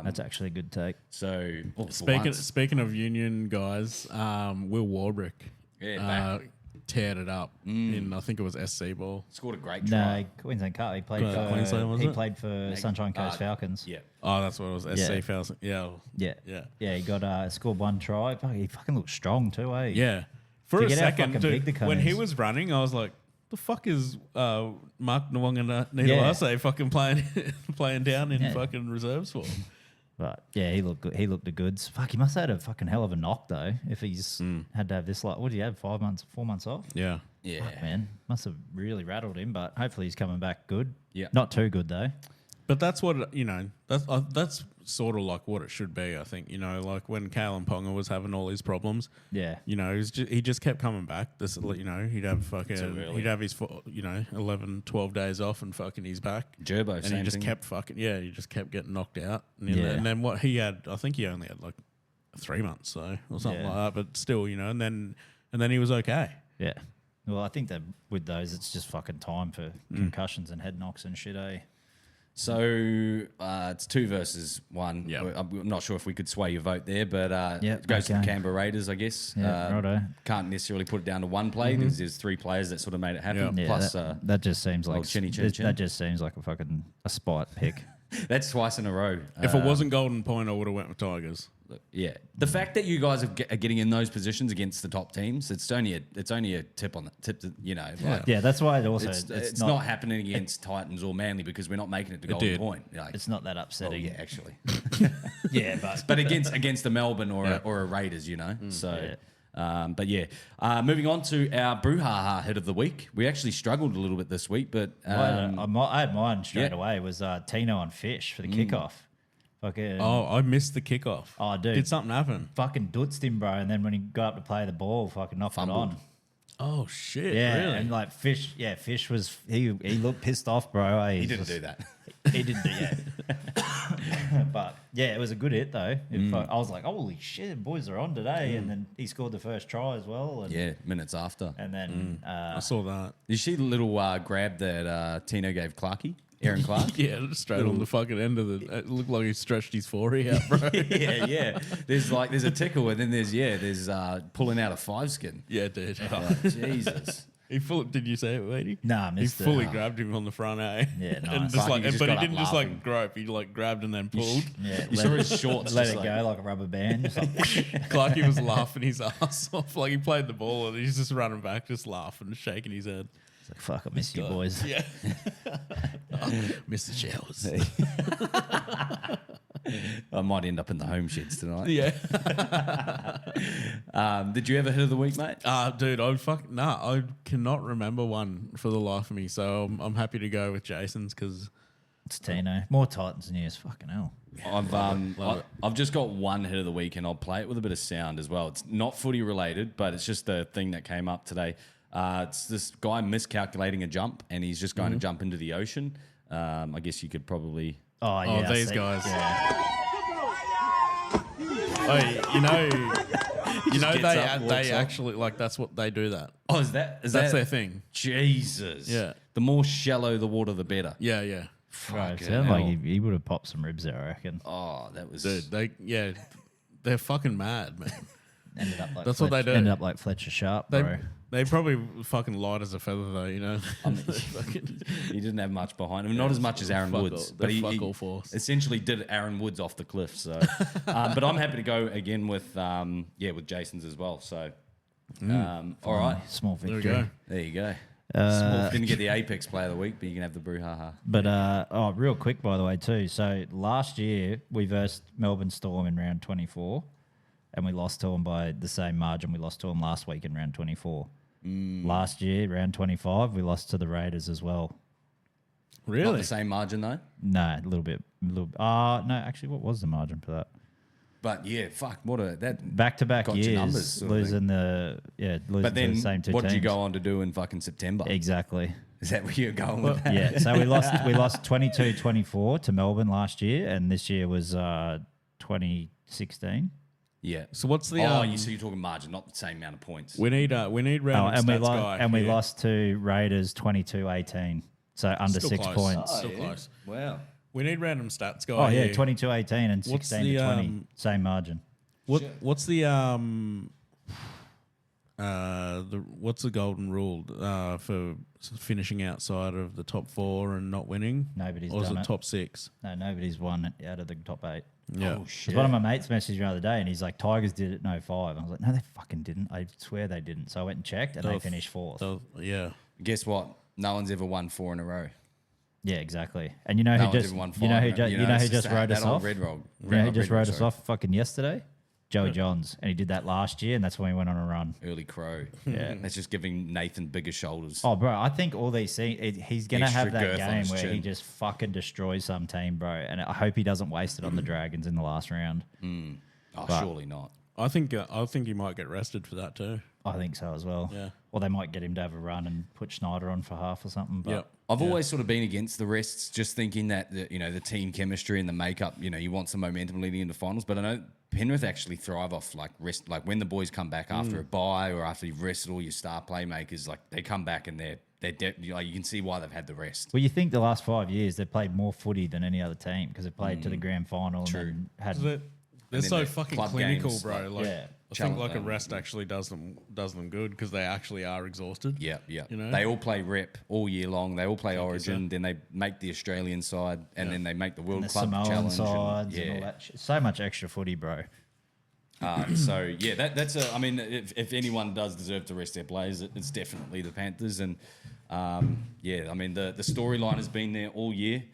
That's actually a good take. So for Speaking once- speaking of union guys, Will Warbrick back. teared it up in I think it was SC ball. scored a great try. No, Queensland Cup. He played Queensland, was he it? played for Sunshine Coast Falcons. Yeah. Oh, that's what it was. SC Yeah. Falcons. Yeah. Yeah. He got scored 1 try. Fuck, he fucking looked strong too, eh? Yeah. For a Forget how second, fucking big dude, the cunt when he is. was running, I was like, "The fuck is Mark Nwanga Nidelase fucking playing down in Yeah. fucking reserves for?" But yeah, he looked good. He looked the goods. Fuck, he must have had a fucking hell of a knock though. If he's had to have this, like, what did he have? 4 months off. Yeah. Yeah. Fuck, man, must have really rattled him. But hopefully he's coming back good. Yeah. Not too good though. But that's what, that's sort of like what it should be, I think. Like when Kalen Ponga was having all his problems. Yeah. He just kept coming back. He'd have early. he'd have his 11, 12 days off and fucking he's back. Gerbo, and same he just thing. kept he just kept getting knocked out. Yeah. And then what he had, I think he only had like 3 months or something like that. But still, and then he was okay. Yeah. Well, I think that with those, it's just fucking time for concussions and head knocks and shit, eh? So it's 2 versus 1. Yep. I'm not sure if we could sway your vote there, but Yep, it goes to the okay. Canberra Raiders, I guess. Yeah, righto. Can't necessarily put it down to one play. There's 3 players that sort of made it happen. Yeah. Yeah, Plus, that just seems like chinny chin that- chin. that just seems like a fucking a spite pick. that's twice in a row. If it wasn't Golden Point, I would have went with Tigers. Yeah, the fact that you guys are getting in those positions against the top teams, it's only a tip on the tip. Like, Yeah, that's why it also it's not happening against Titans or Manly because we're not making it to Golden did. Point. Like, it's not that oh, upsetting. yeah, actually, Yeah, but against the Melbourne or a Raiders, So, but yeah, moving on to our brouhaha hit of the week. We actually struggled a little bit this week, but I had mine straight Yeah. away. It was Tino on Fish for the kickoff. Fucking, Oh, I missed the kickoff. Oh, dude. Did something happen? fucking dutzed him, bro. And then when he got up to play the ball, fucking knocked Fumbled. it on. Oh, shit. Yeah, Really? and like Fish, Fish was he looked pissed off, bro. he didn't do that. He didn't do but yeah, it was a good hit though. I was like, holy shit, boys are on today. And then he scored the first try as well. And, Yeah, minutes after. and then I saw that. Did you see the little grab that Tino gave Clarkey? Aaron Clark? Yeah, straight on the fucking end of the. It looked like he stretched his forehead out, bro. yeah. There's a tickle and then there's pulling out a 5 skin. Yeah, dude. Like, Jesus. Did you say it, lady? Nah, I He missed it. fully grabbed him on the front, eh? Yeah, and nice. just Fuck, he just but he got up didn't just laughing. like grope. He like grabbed and then pulled. Yeah, You saw his shorts. let just it like- go like a rubber band. Just like, Clarkey was laughing his ass off. Like he played the ball and he's just running back, just laughing, shaking his head. it's like, fuck, I miss you boys. Yeah. Miss the showers. I might end up in the home sheds tonight. Yeah. Did you ever hit of the week, mate? Dude, I cannot remember one for the life of me. So I'm happy to go with Jason's because It's Tino. More Titans news. Fucking hell. I've just got one hit of the week and I'll play it with a bit of sound as well. It's not footy related, but it's just the thing that came up today. It's this guy miscalculating a jump and he's just going to jump into the ocean. I guess you could probably... Oh, yeah. I these see. guys. Yeah. oh, gets up, walks they off. actually like that's what they do that. Oh, is That's that their thing. Jesus. Yeah. The more shallow the water, the better. Yeah. Bro, Fucking it sounded like hell. he would have popped some ribs there, I reckon. Oh, that was... Dude, they're fucking mad, man. Ended up like That's what they do. Ended up like Fletcher Sharp, bro. They probably fucking light as a feather though, He didn't have much behind him. Not as much as Aaron fuck Woods. all- But they're he fuck all force. essentially did Aaron Woods off the cliff. So, but I'm happy to go again with with Jason's as well. So, all right. Small There victory. we go. There you go. Uh, Didn't get the Apex Player of the Week, but you can have the brouhaha. But real quick, by the way, too. So last year we versed Melbourne Storm in round 24, and we lost to them by the same margin we lost to them last week in round 24. Last year, round 25, we lost to the Raiders as well. Not Really? the same margin though. No, a little bit. No, actually, what was the margin for that? But yeah, fuck. What a that. Back-to-back Got your years, numbers sort of losing losing But to then, the same two what teams. did you go on to do in fucking September? Exactly. Is that where you're going with that? Yeah, so we lost 22-24 to Melbourne last year, and this year was 2016. Yeah. So what's the so you're talking margin, not the same amount of points. we need random and we stats guy. we here. lost to Raiders 22-18, so under Still 6 close. points. Still close. Wow. We need random stats guy. Oh yeah, here. 22-18 and What's 16 the, to 20, same margin. What's the what's the golden rule for finishing outside of the top 4 and not winning? Nobody's or is done it it. top 6? No, nobody's won out of the top 8. Yeah. Oh, shit. Because one of my mates messaged me the other day, and he's like, "Tigers did it in 05." I was like, "No, they fucking didn't. I swear they didn't." So I went and checked, and they finished 4th. So, yeah. Guess what? No one's ever won 4 in a row. Yeah, exactly. And you know No who one just did 1-5, you know who you just know, you know it's who just just wrote that us old off. Red Rock- You know who Red just Rock, wrote us sorry. off fucking yesterday? Joey Johns, and he did that last year, and that's when we went on a run. Early Crow. Yeah. That's just giving Nathan bigger shoulders. Oh, bro, I think all these he's gonna Extra have that girth on game his where he chin. just fucking destroys some team, bro. And I hope he doesn't waste it on the Dragons in the last round. Surely not. I think he might get rested for that too. I think so as well. Yeah. Or they might get him to have a run and put Schneider on for half or something. But Yep. I've always sort of been against the rests, just thinking that the team chemistry and the makeup, you want some momentum leading into finals. But I know Penrith actually thrive off like rest, like when the boys come back after a bye or after you've rested all your star playmakers, like they come back and they're like you can see why they've had the rest. Well, you think the last 5 years they've played more footy than any other team because they played to the grand final True. and then had They're then so the fucking club clinical, games, bro. Like, yeah. I think like a rest actually does them good because they actually are exhausted. Yeah. You know? They all play rep all year long. They all play Origin. Then they make the Australian side, and then they make the World the Club Samoan Challenge. sides and all that shit. So much extra footy, bro. So yeah, that's a. I mean, if anyone does deserve to rest their players, it's definitely the Panthers. And yeah, I mean the storyline has been there all year.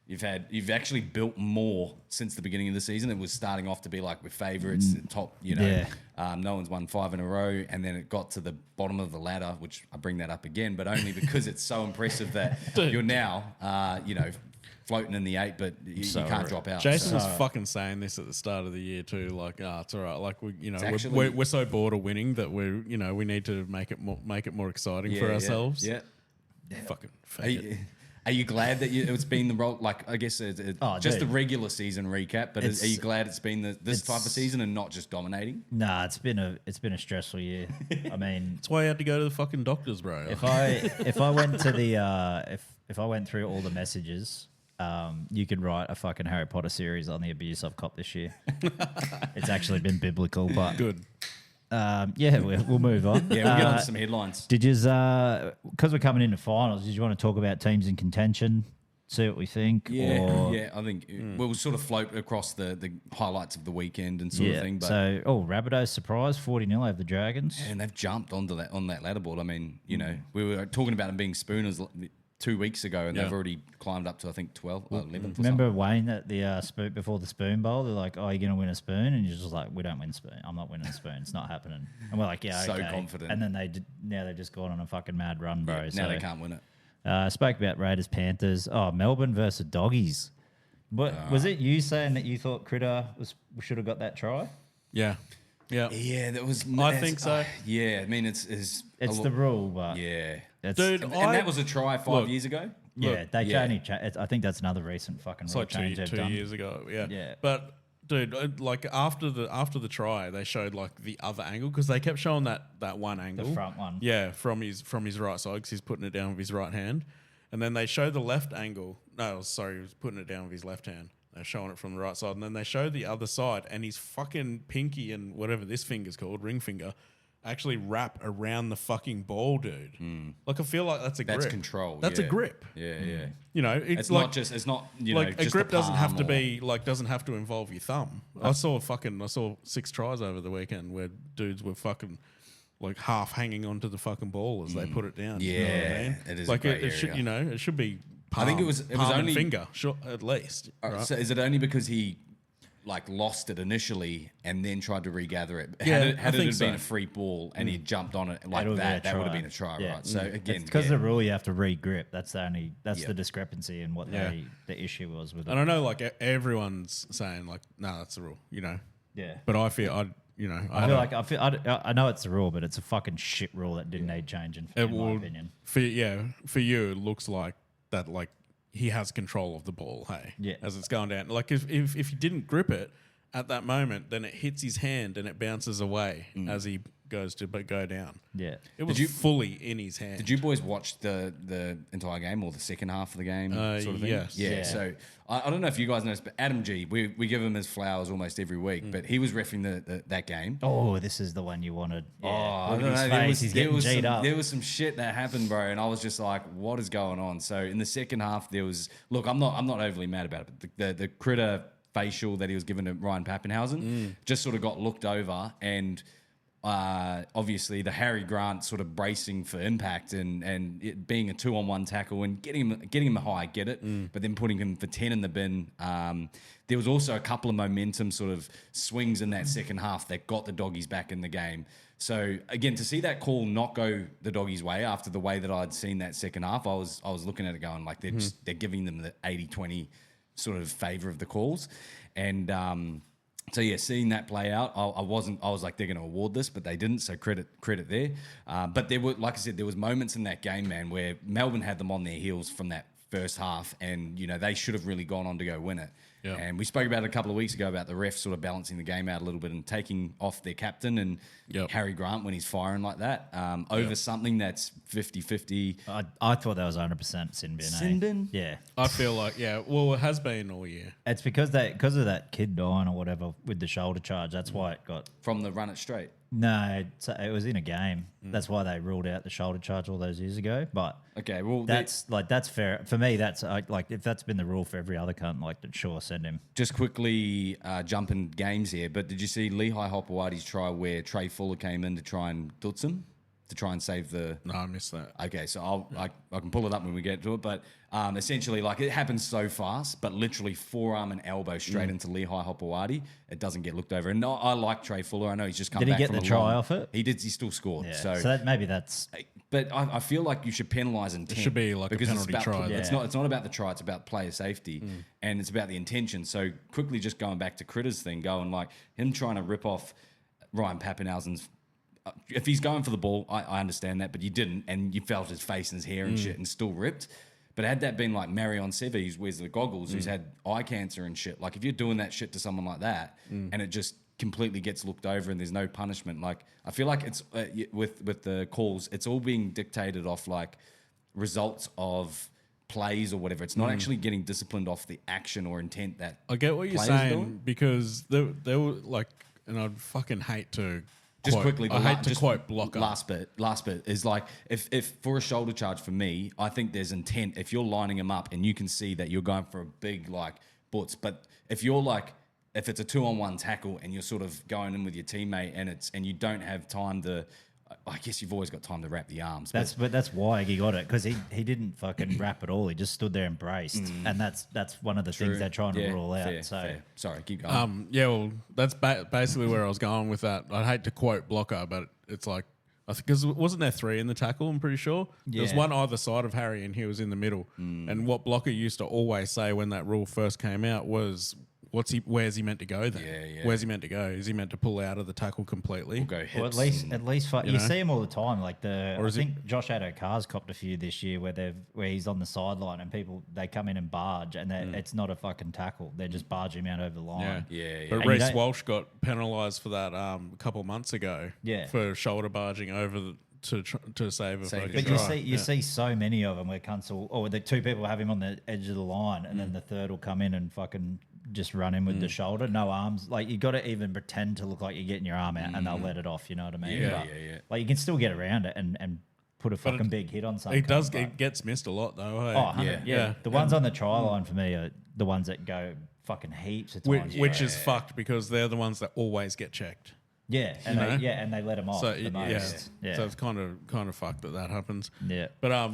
You've actually built more since the beginning of the season. It was starting off to be like we're favourites, top. No one's won 5 in a row, and then it got to the bottom of the ladder, which I bring that up again, but only because it's so impressive that you're now, floating in the 8, but you can't drop out. Jason So- was fucking saying this at the start of the year too. Like, it's all right. Like actually- we're so bored of winning that we need to make it more exciting for ourselves. Yeah. Fucking fake Are you glad that it's been the role? Like, I guess just dude. the regular season recap. But are you glad it's been this type of season and not just dominating? Nah, it's been a stressful year. I mean, That's why I had to go to the fucking doctors, bro. if I went to the if I went through all the messages, you could write a fucking Harry Potter series on the abuse I've copped this year. It's actually been biblical, but Good. yeah, we'll move on. Yeah, we'll get on to some headlines. Did you, because we're coming into finals, did you want to talk about teams in contention? See what we think? Yeah, I think we'll sort of float across the highlights of the weekend and sort of thing. But So, Rabbitohs surprise 40-0 over the Dragons. and they've jumped on that ladder board. I mean, we were talking about them being spooners 2 weeks ago, and they've already climbed up to I think 12, 11th. Remember Wayne at the spoon before the spoon bowl? They're like, "Oh, you're gonna win a spoon," and you're just like, "We don't win spoon. I'm not winning a spoon. It's not happening." And we're like, "Yeah, So okay." confident. And then now they've just gone on a fucking mad run, bro. Now so, they can't win it. spoke about Raiders Panthers. Oh, Melbourne versus Doggies. What was it? You saying that you thought Critter should have got that try? Yeah. Yeah. Yeah, that was. I think so. Yeah, I mean it's the rule, but Yeah, Dude, and that was a try 5 years ago. yeah, they yeah. only. I think that's another recent fucking It's rule like change they've two done. years ago. Yeah. Yeah. But dude, like after the try, they showed like the other angle because they kept showing that one angle, The front one. Yeah, from his right side because he's putting it down with his right hand, and then they showed the left angle. No, sorry, he was putting it down with his left hand. They're showing it from the right side, and then they showed the other side, and his fucking pinky and whatever this finger's called, ring finger, actually wrap around the fucking ball, dude. Like I feel like that's a grip. That's control. That's a yeah. grip. Yeah. You know, It's like, not just. It's not. like just a grip the doesn't have to palm or- be doesn't have to involve your thumb. I saw 6 tries over the weekend where dudes were fucking like half hanging onto the fucking ball as they put it down. You know what I Yeah, mean? it is a like grey it should, area. it should be. Palm, I think it was palm and only- finger, sure, at least. Alright, Right? So is it only because he lost it initially and then tried to regather it? Yeah, had I it had think been so. a free ball and he jumped on it like That'll be a that would have try. been a try, Yeah. right? So again, because yeah. the rule you have to re-grip. That's the Yeah. discrepancy in what Yeah. the issue was with And it. I know like everyone's saying like, no, that's the rule. You know, Yeah. but I feel I know it's the rule, but it's a fucking shit rule that didn't need changing, in my opinion. For you, it looks like that. Like he has control of the ball. Hey, Yeah. as it's going down. Like if he didn't grip it at that moment, then it hits his hand and it bounces away as he goes to go down. Yeah. It was fully in his hand. Did you boys watch the entire game or the second half of the game sort of thing? yes. Yeah. Yeah. So I don't know if you guys noticed, but Adam G, we give him his flowers almost every week, but he was reffing that game. Oh, this is the one you wanted. Yeah. I Look don't at his know. face. He's getting G'd up. There was some shit that happened, bro, and I was just like, "What is going on?" So in the second half, there was I'm not overly mad about it, but the critter facial that he was given to Ryan Pappenhausen just sort of got looked over, and obviously the Harry Grant sort of bracing for impact and it being a 2-on-1 tackle and getting him high, get it, but then putting him for 10 in the bin. There was also a couple of momentum sort of swings in that second half that got the Doggies back in the game. So again, to see that call not go the Doggies' way after the way that I'd seen that second half, I was looking at it going like they're giving them the 80-20 sort of favour of the calls. And so yeah, seeing that play out, I was like, they're going to award this, but they didn't. So credit there. But there were, like I said, there was moments in that game, man, where Melbourne had them on their heels from that first half, and they should have really gone on to go win it. Yeah. And we spoke about it a couple of weeks ago about the refs sort of balancing the game out a little bit and taking off their captain and Harry Grant when he's firing like that over something that's 50-50. I thought that was 100% sin bin. Sin bin? Yeah. I feel like, well, it has been all year. It's because of that kid dying or whatever with the shoulder charge. That's why it got... From the run it straight? No, it was in a game. That's why they ruled out the shoulder charge all those years ago. But okay, well, that's fair for me. That's like if that's been the rule for every other cunt, like sure, send him. Just quickly jumping games here, but did you see Lehigh Hopewadi's try where Trey Fuller came in to try and dutz him? To try and save the... No, I missed that. Okay, so I can pull it up when we get to it, but essentially, like, it happens so fast, but literally forearm and elbow straight into Lehigh Hopewadi. It doesn't get looked over. And I like Trey Fuller. I know he's just come back from Did he get the try off it? He did. He still scored. Yeah. So maybe that's... But I feel like you should penalise intent. It should be like because a penalty try. It's not about the try. It's about player safety, and it's about the intention. So quickly, just going back to Critter's thing, going like him trying to rip off Ryan Pappenhausen's... If he's going for the ball, I understand that, but you didn't, and you felt his face and his hair and shit and still ripped. But had that been like Marion Sevi, who wears the goggles, who's had eye cancer and shit, like if you're doing that shit to someone like that and it just completely gets looked over and there's no punishment, like I feel like it's with the calls, it's all being dictated off like results of plays or whatever. It's not actually getting disciplined off the action or intent that I get what you're saying because they were like, and I'd fucking hate to... Just quickly, I hate to quote blocker. Last bit is like if for a shoulder charge for me, I think there's intent. If you're lining them up and you can see that you're going for a big like butts, but if you're like if it's a 2-on-1 tackle and you're sort of going in with your teammate and you don't have time to, I guess you've always got time to wrap the arms. But that's why he got it because he didn't fucking wrap at all. He just stood there and braced, and that's one of the things they're trying to rule out. Fair. Sorry, keep going. Well, that's basically where I was going with that. I'd hate to quote blocker, but it's like I think because wasn't there 3 in the tackle? I'm pretty sure there was one either side of Harry, and he was in the middle. And what blocker used to always say when that rule first came out was, where's he meant to go then? Yeah. Where's he meant to go? Is he meant to pull out of the tackle completely? We'll go hips. Well, at least you see him all the time. Like I think Josh Addo-Carr's copped a few this year where he's on the sideline and they come in and barge and it's not a fucking tackle. They're just barging him out over the line. Yeah. But Reece Walsh got penalised for that a couple of months ago. Yeah. For shoulder barging over to save a fucking But try. you see so many of them where cunts or the 2 people have him on the edge of the line and then the third will come in and fucking just run in with the shoulder, no arms. Like you got to even pretend to look like you're getting your arm out and they'll let it off. You know what I mean? Yeah. Like you can still get around it and put a fucking big hit on something. It gets missed a lot though. Hey? Yeah. The ones on the try line for me are the ones that go fucking heaps of times. Which is fucked because they're the ones that always get checked. Yeah, and they let them off the most. Yeah. So it's kind of fucked that happens. Yeah. But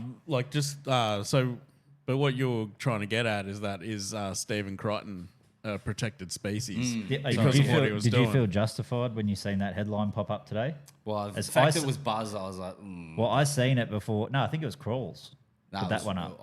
but what you're trying to get at is Stephen Crichton a protected species because of what he was doing. Did you feel justified when you seen that headline pop up today? Well, the fact it was Buzz, I was like, Well, I seen it before. No, I think it was Crawls. Put that one up.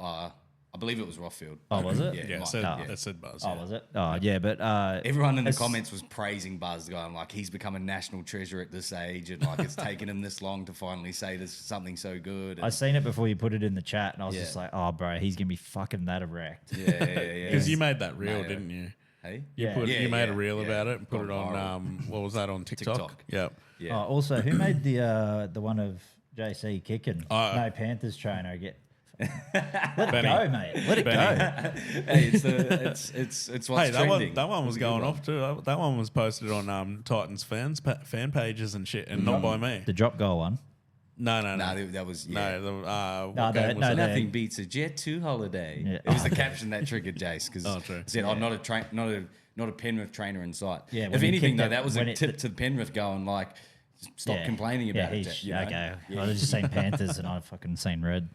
I believe it was Rothfield. Oh, was it? Yeah, it said Buzz. Oh, was it? Oh, yeah, but... everyone in the comments was praising Buzz, going like, he's become a national treasure at this age and like it's taken him this long to finally say this something so good. And I seen it before you put it in the chat and I was just like, oh, bro, he's going to be fucking that erect. Yeah. Because you made that reel, didn't you? Hey? You made a reel about it and put it on, what was that, on TikTok? Yeah. Oh, also, who made the one of JC kicking? No Panthers trainer again. Let it go, mate. Let it go. Hey, it's what's trending. That one was going off too. That one was posted on Titans fan pages and shit, and not by me. The drop goal one. No. That was nothing beats a Jet 2 holiday. Yeah. It was the caption that triggered Jace because said, not a Penrith trainer in sight. Yeah, if anything though, that was a tip to Penrith going like, stop complaining about it. Okay. I've just seen Panthers and I've fucking seen red.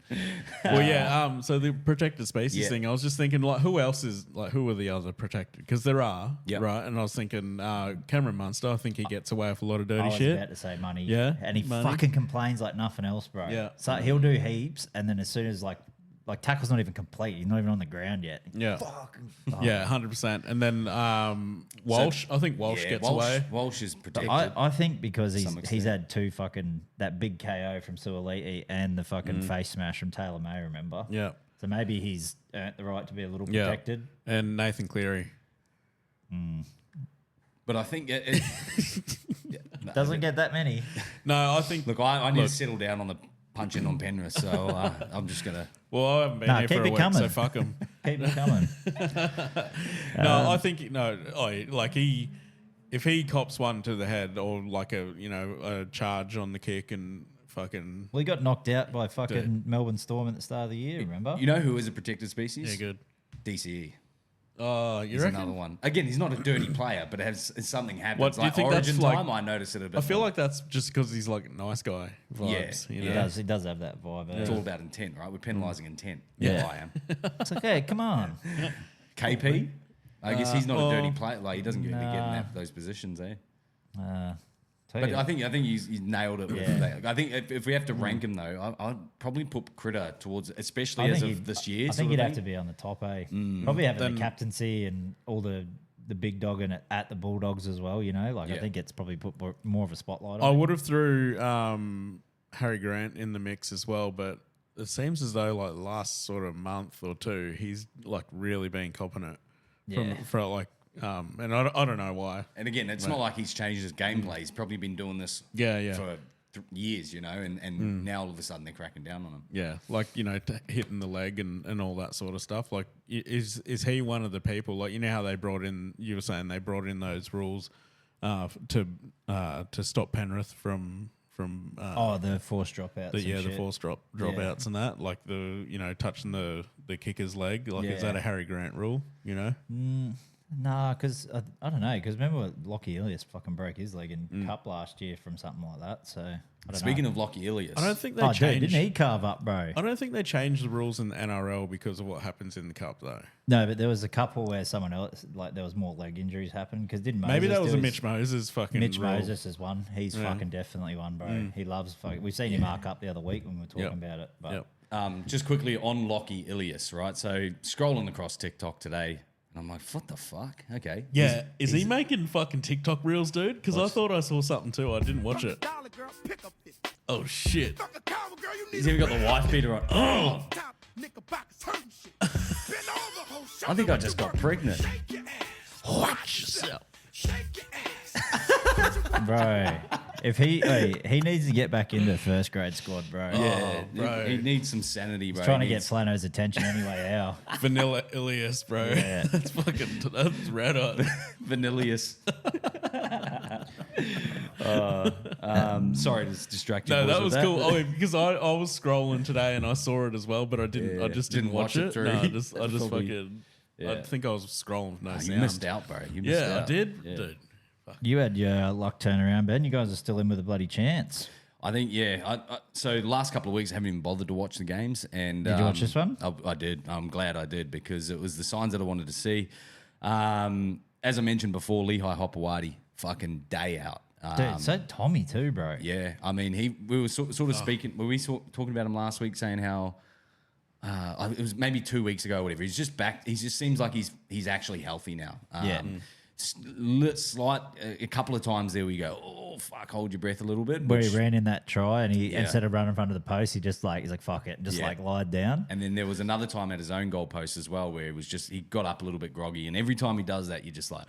Well, yeah. So the protected species thing, I was just thinking, like, who else is like, who are the other protected? Because there are, right? And I was thinking, Cameron Munster. I think he gets away with a lot of dirty shit. I was about to say money. Yeah, and he fucking complains like nothing else, bro. Yeah. So he'll do heaps, and then as soon as like tackle's not even complete, he's not even on the ground yet. Yeah. Fucking. Yeah, 100%. And then Walsh, I think Walsh gets away. Walsh is protected. I think because he's had two fucking that big KO from Suoliti and the fucking face smash from Taylor May. Remember? Yeah. So maybe he's earned the right to be a little protected. And Nathan Cleary. But I think Doesn't get that many. No, I think. Look, I need to settle down on the punching on Penrith, so I'm just gonna. Well, I haven't been here for a week, so fuck him. Keep it coming. No, I think if he cops one to the head or like a charge on the kick and fucking. Well, he got knocked out by fucking Melbourne Storm at the start of the year. Remember? You know who is a protected species? Yeah, good. DCE. Oh, you He's reckon? another one. Again, he's not a dirty player, but something happens. What, do you like think Origin that's like- time, I notice it a bit. I feel more. like that's just because he's like a nice guy vibes. Yeah, you He know? does. He does have that vibe. It's all about intent, right? We're penalising intent. Yeah. I am. It's okay. Come on. KP. I guess he's not a dirty player. Like he doesn't get in those positions, eh? But I think he's nailed it. With that. I think if we have to rank him though, I'd probably put Critter towards, especially as of this year. I think he'd have to be on the top, eh? Probably having the captaincy and all the big dog in it at the Bulldogs as well. You know, like I think it's probably put more of a spotlight on. I would have threw Harry Grant in the mix as well, but it seems as though like the last sort of month or two, he's like really been copping it. For like. And I don't know why. And again, it's not like he's changed his gameplay. He's probably been doing this for years, you know, and now all of a sudden they're cracking down on him. Yeah, like, hitting the leg and all that sort of stuff. Like, is he one of the people, like, you know how they brought in, you were saying they brought in those rules to stop Penrith from the forced dropouts. The forced dropouts and that, like touching the kicker's leg. Like, is that a Harry Grant rule, Nah, because I don't know. Because remember, Lockie Ilias fucking broke his leg in Cup last year from something like that. So I don't Speaking know. of Lockie Ilias, I don't think they changed. Didn't he carve up, bro? I don't think they changed the rules in the NRL because of what happens in the Cup, though. No, but there was a couple where someone else, like there was more leg injuries happen because didn't Moses maybe that was do a his- Mitch Moses fucking Mitch rule. Moses is one. He's fucking definitely one, bro. He loves fucking. We've seen him mark up the other week when we were talking about it. But just quickly on Lockie Ilias, right? So scrolling across TikTok today. And I'm like, what the fuck? Okay. Yeah, is he making fucking TikTok reels, dude? Because I thought I saw something too. I didn't watch it. Oh, shit. He's even got the wife beater on. Oh! I think I just got pregnant. Watch yourself. bro, if he needs to get back into the first grade squad, bro. Yeah, bro. He needs some sanity, bro. He's trying to get Flano's attention anyway. How? Vanilla Ilias, bro. Yeah. that's red hot. Vanillius. Sorry to distract you. No, boys that with was cool. Oh, because I was scrolling today and I saw it as well, but I didn't. I just didn't watch it. through. No, I just Probably- fucking. I think I was scrolling with no You sound. missed out, bro. You missed Yeah, out. I did, Yeah. dude. You had your luck turnaround, Ben. You guys are still in with a bloody chance. I think, so the last couple of weeks I haven't even bothered to watch the games. And Did you watch this one? I did. I'm glad I did because it was the signs that I wanted to see. As I mentioned before, Lehigh Hopewadi, fucking day out. Dude, so Tommy too, bro. Yeah, I mean, we were sort of speaking. Were we talking about him last week, saying how it was maybe 2 weeks ago, or whatever. He's just back. He just seems like he's actually healthy now. Slight a couple of times there we go. Oh fuck! Hold your breath a little bit. Where he ran in that try and he instead of running in front of the post, he's like fuck it, just like lied down. And then there was another time at his own goal post as well where he got up a little bit groggy, and every time he does that, you're just like.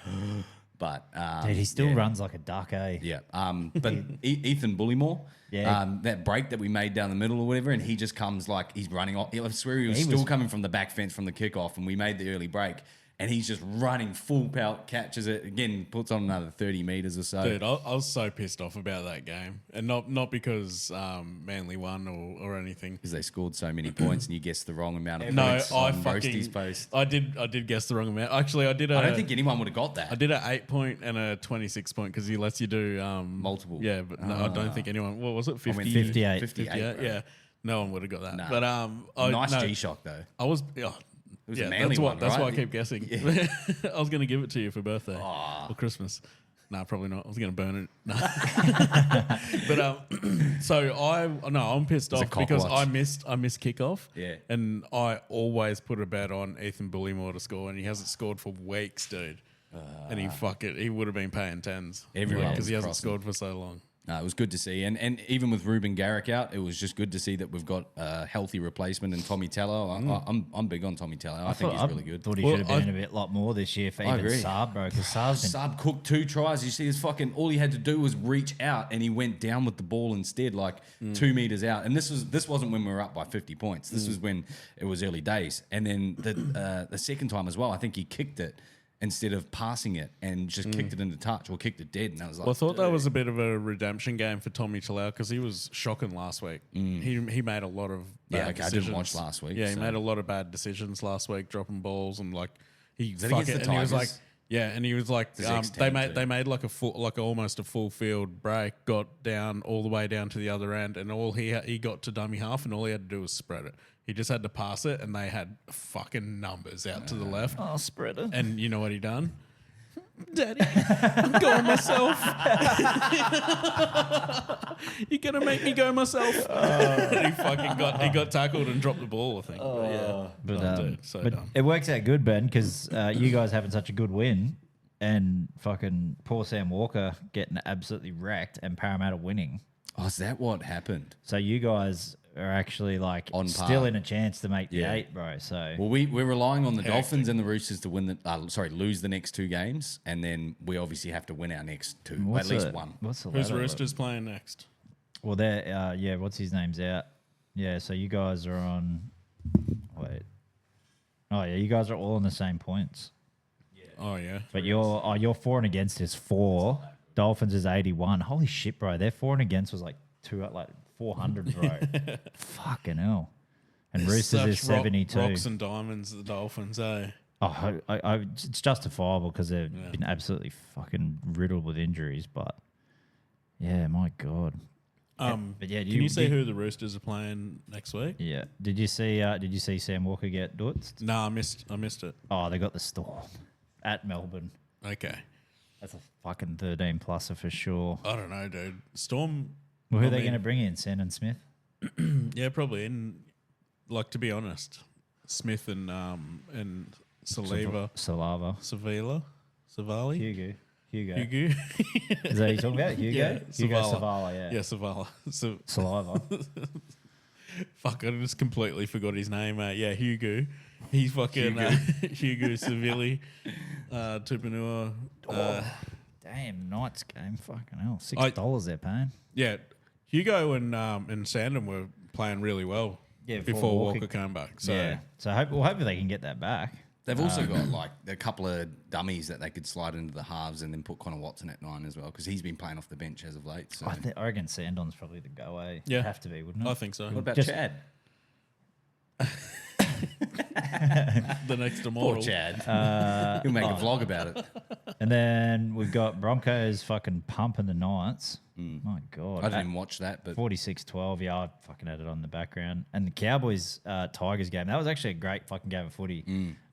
But Dude, he still runs like a duck, eh? Yeah. But Ethan Bullymore, that break that we made down the middle or whatever, and he just comes like he's running off. I swear he was still coming from the back fence from the kickoff, and we made the early break, and he's just running full pelt, catches it again, puts on another 30 meters or so. Dude, I was so pissed off about that game, and not because Manly won or anything. Because they scored so many points, and you guessed the wrong amount of No, points I on Roasty's post. I did guess the wrong amount. Actually, I did. I don't think anyone would have got that. I did an 8-point and a 26-point because he lets you do Multiple. Yeah, but no, I don't think anyone. What was it? 50? 58. 58. Yeah, no one would have got that. No. But Nice no, G-Shock, though. I was. was Yeah, a Manly one, that's right? why I keep guessing. I was going to give it to you for birthday or Christmas. No, probably not. I was going to burn it. No. But so I'm pissed off because I missed kickoff. Yeah. And I always put a bet on Ethan Bullymore to score, and he hasn't scored for weeks, dude. And he would have been paying tens. Everyone because was he hasn't crossing. scored for so long. No, it was good to see. And even with Ruben Garrick out, it was just good to see that we've got a healthy replacement in Tommy Tello. I'm big on Tommy Tello. I think he's really good. Thought he should have been a lot more this year for even agree. Saab, bro. Because Saab's been Saab cooked 2 tries. You see, his fucking all he had to do was reach out, and he went down with the ball instead, like 2 meters out. And this wasn't when we were up by 50 points. This was when it was early days. And then the second time as well, I think he kicked it instead of passing it and just kicked it into touch or kicked it dead. And I was like, Well, I thought that was a bit of a redemption game for Tommy Talau because he was shocking last week. He made a lot of bad decisions. I didn't watch last week. Yeah, he so. made a lot of bad decisions last week, dropping balls and like that against the and he was like, Tigers? and he was like, they made like almost a full field break, got down all the way down to the other end, and all he got to dummy half, and all he had to do was spread it. He just had to pass it, and they had fucking numbers out to the left. oh spreader. And you know what he done? Daddy, I'm going myself. You're gonna make me go myself. He got tackled and dropped the ball, I think. But it works out good, Ben, because you guys having such a good win, and fucking poor Sam Walker getting absolutely wrecked, and Parramatta winning. Oh, is that what happened? So you guys are actually like On still par. in a chance to make the Yeah. 8, bro. So Well, we're relying on the Dolphins and the Roosters to win lose the next 2 games, and then we obviously have to win our next 2, what's at least the- one. What's the Who's ladder Roosters playing next? Well, they're what's his name's out. Yeah, so you guys are on. Wait. Oh yeah, you guys are all on the same points. Oh yeah, But your for and against is 4. Dolphins is 81. Holy shit, bro! Their for and against was like 400, bro. Fucking hell. And Roosters is 72. Rocks and diamonds, the Dolphins, eh? Oh, it's justifiable because they've been absolutely fucking riddled with injuries. But yeah, my god. But yeah, Can you say who the Roosters are playing next week? Yeah. Did you see Sam Walker get dutzed? No, I missed it. Oh, they got the Storm at Melbourne. Okay, That's a fucking 13 pluser for sure. I don't know, dude. Storm. Well, who I are they mean- going to bring in? Sandon Smith? Yeah, probably. And like to be honest, Smith and Saliva, Salava. Savali, Hugo. Hugo. Is that what you're talking about? Hugo? Yeah, Hugo Savala. Savala, yeah. Yeah, Savala. Saliva. Fuck, I just completely forgot his name. Yeah, Hugo. He's fucking Hugo Savilli, Tupanua. Damn, Knights game. Fucking hell. $6 they're paying. Yeah, Hugo and Sandham were playing really well before Walker came back. So yeah. So hopefully they can get that back. They've also got like a couple of dummies that they could slide into the halves and then put Connor Watson at 9 as well because he's been playing off the bench as of late. So I reckon Sandon's probably the go, eh? Yeah. Have to be, wouldn't it? I think so. what about Just- Chad? The next Poor immortal. Chad. He'll make a vlog about it. And then we've got Broncos fucking pumping the Knights. My God. I didn't even watch that, but 46-12. Yeah, I fucking had it on the background. And the Cowboys Tigers game. That was actually a great fucking game of footy.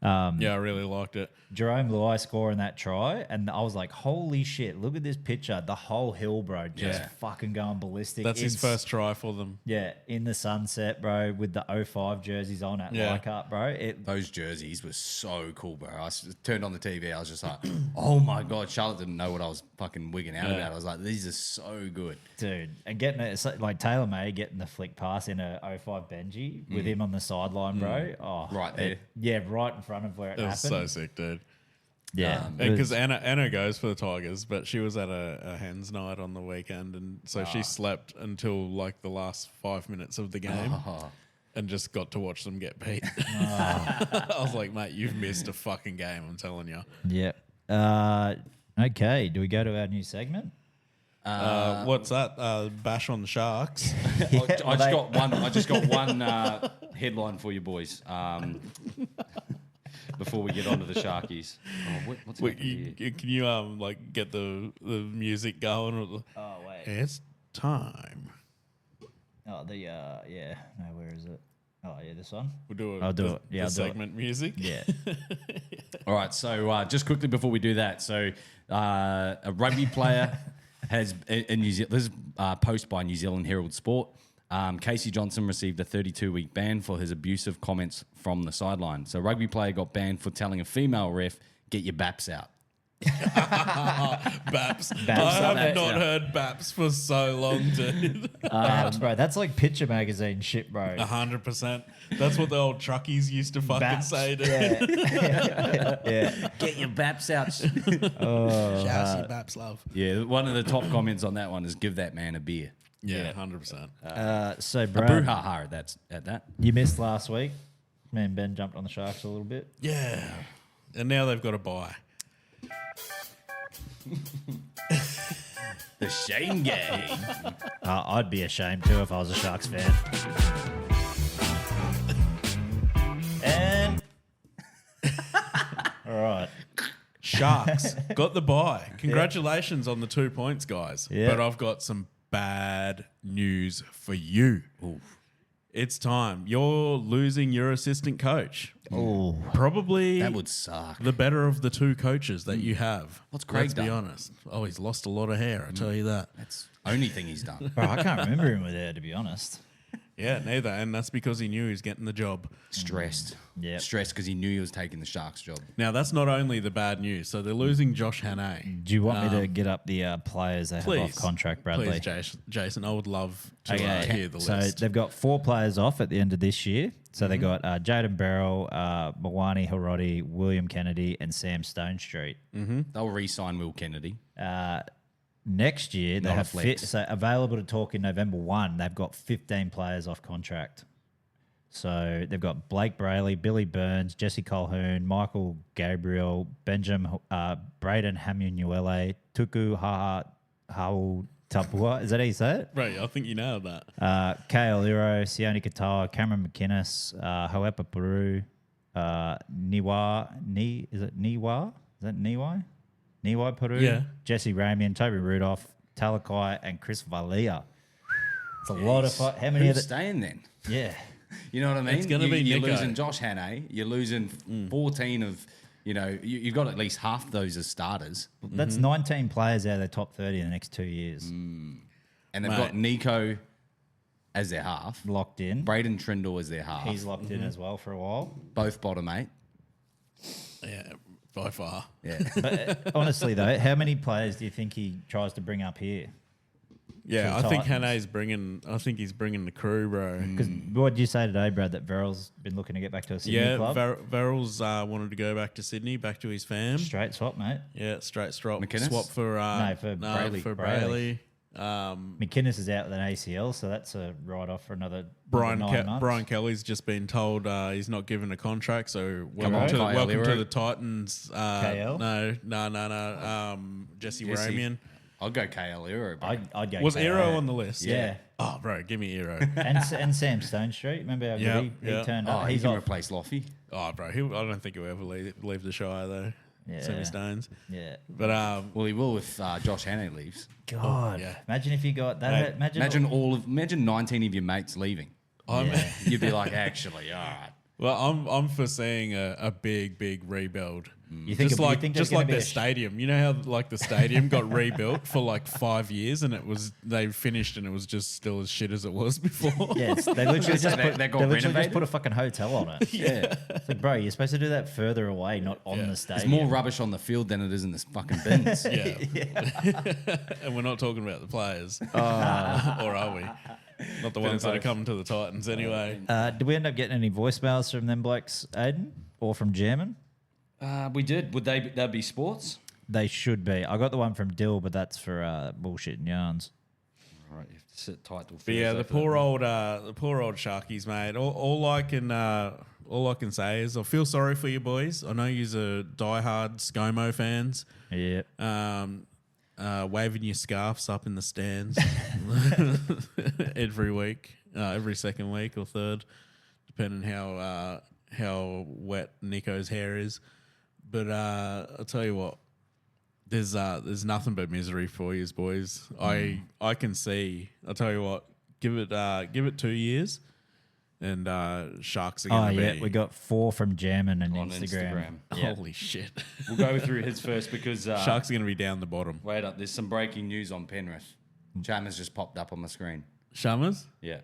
Yeah, I really liked it. Jerome Luai scoring that try, and I was like, holy shit, look at this picture. The whole hill, bro, just Yeah. fucking going ballistic. That's his first try for them. Yeah, in the sunset, bro, with the 05 jerseys on at Yeah. Leichhardt, bro. those jerseys were so cool, bro. I turned on the TV. I was just like, oh my God. Charlotte didn't know what I was fucking wigging out about. I was like, these are so good. Dude, and getting it, it's like Taylor May getting the flick pass in a 05 Benji with him on the sideline, bro. Oh, Right there. yeah, right in front of where it It was happened. so sick, dude. Yeah, Because Anna goes for the Tigers, but she was at a hens night on the weekend, and so she slept until like the last 5 minutes of the game. and just got to watch them get beat. I was like, mate, you've missed a fucking game, I'm telling you. Yep. Okay, do we go to our new segment? What's that? Bash on the Sharks. I just got one headline for you boys. Before we get on to the Sharkies. Oh, what's happening here? Can you like get the music going? Oh, wait. It's time. Oh, yeah. No, where is it? Oh, yeah, this one? We'll do it. I'll do it. Yeah, I'll do it. Segment music. Yeah. All right, so just quickly before we do that, so a rugby player has in New Zealand. This is a post by New Zealand Herald Sport. Casey Johnson received a 32-week ban for his abusive comments from the sideline. So, a rugby player got banned for telling a female ref, "Get your baps out." Baps. I have not heard Baps for so long, dude. Baps, bro. That's like Picture Magazine shit, bro. 100%. That's what the old truckies used to fucking Baps. say, dude. Yeah. Get your baps out. Shout your Baps, love. Yeah, one of the top comments on that one is "Give that man a beer." Yeah, 100%. So, A bro, brouhaha at that. you missed last week. Me and Ben jumped on the Sharks a little bit. Yeah. And now they've got a buy. The shame game. I'd be ashamed too if I was a Sharks fan. And all right, Sharks got the buy. Congratulations on the 2 points, guys. Yeah. But I've got some bad news for you. Oof. It's time. You're losing your assistant coach. oh, Probably That would suck. the better of the two coaches that you have. What's Craig Let's be done? honest. Oh, he's lost a lot of hair, I tell you that. That's the only thing he's done. bro, I can't remember him with there to be honest. Yeah, neither. And that's because he knew he was getting the job. Stressed. Yep. Stressed because he knew he was taking the Sharks job. Now, that's not only the bad news. So they're losing Josh Hannay. Do you want me to get up the players they have off Please. contract, Bradley? Please, Jason. I would love to Okay, hear the so list. they've got 4 players off at the end of this year. So they got Jaden Barrell, Mawani Harodi, William Kennedy, and Sam Stonestreet. They'll re-sign Will Kennedy. Next year, they Not a have flex. so available to talk in November 1. They've got 15 players off contract. So they've got Blake Brayley, Billy Burns, Jesse Colhoun, Michael Gabriel, Braden Hamunuele, Tuku Hau Tapua. Is that how you say it? Right, I think you nailed that. Kale Liro, Sione Katoa, Cameron McInnes, Hoepa Peru, is that Niwai? Niwai Peru, Yeah. Jesse Ramian, Toby Rudolph, Talakai, and Chris Valia. It's a lot of how many of Who's the staying then? yeah. You know what I mean? It's gonna be You're Nico. losing Josh Hannay. You're losing 14 of, you've got at least half those as starters. That's 19 players out of the top 30 in the next 2 years. And they've Mate. got Nico as their half. Locked in. Braden Trindle as their half. He's locked in as well for a while. Both bottom 8. Yeah, by far. Yeah. But honestly, though, how many players do you think he tries to bring up here? Yeah, For I think Titans. he's bringing the crew, bro. Because what did you say today, Brad, that Verrill's been looking to get back to a Sydney Yeah, club? Verrills wanted to go back to Sydney, back to his fam. Straight swap, mate. Yeah, straight swap. McInnes? Swap for for Brayley. For Brayley. Brayley. McInnes is out with an ACL, so that's a write-off for another Brian 9 months. Brian Kelly's just been told he's not given a contract, so Come on, Kyle welcome to Lero. the Titans. KL? No. Jesse Jesse. Ramian. I'll go KL Euro, bro. I'd go Was KO. Aero on the list? Yeah. Oh, bro, give me Aero. and Sam Stonestreet. Remember how Yeah, good he yeah. turned Oh, up? he He's can off. replace Loffy. Oh, bro, I don't think he'll ever leave the show though. Yeah. Sammy Stones. Yeah. But Well, he will if Josh Hannay leaves. God. yeah. Imagine if you got that. Mate, Imagine 19 of your mates leaving. You'd be like, actually, all right. well, I'm foreseeing a big rebuild. You think Just you like think there's just gonna like be their a stadium. You know how like the stadium got rebuilt for like 5 years and they finished and it was just still as shit as it was before. Yeah, they literally just They- put, they got they literally just renovated? put a fucking hotel on it. Yeah. It's like, bro, you're supposed to do that further away, not on the There's stadium. more rubbish on the field than it is in this fucking bins. Yeah. And we're not talking about the players. Or are we? Not the ones that are both. coming to the Titans anyway. Did we end up getting any voicemails from them blokes, Aiden, or from German? We did. Would that'd be sports? They should be. I got the one from Dill, but that's for bullshit and yarns. Right, you have to sit tight till. But yeah, the poor old Sharkies, mate. All I can say is I feel sorry for you boys. I know you're diehard ScoMo fans. Yeah. Waving your scarves up in the stands every week, every second week or third, depending how wet Nico's hair is. But I'll tell you what, there's nothing but misery for you boys. I can see. I'll tell you what, give it 2 years, and Sharks are going to be. We got 4 from Jammin and on Instagram. Yep. Holy shit! We'll go through his first because Sharks are going to be down the bottom. Wait up, there's some breaking news on Penrith. Chalmers just popped up on the screen. Shamas? Yeah.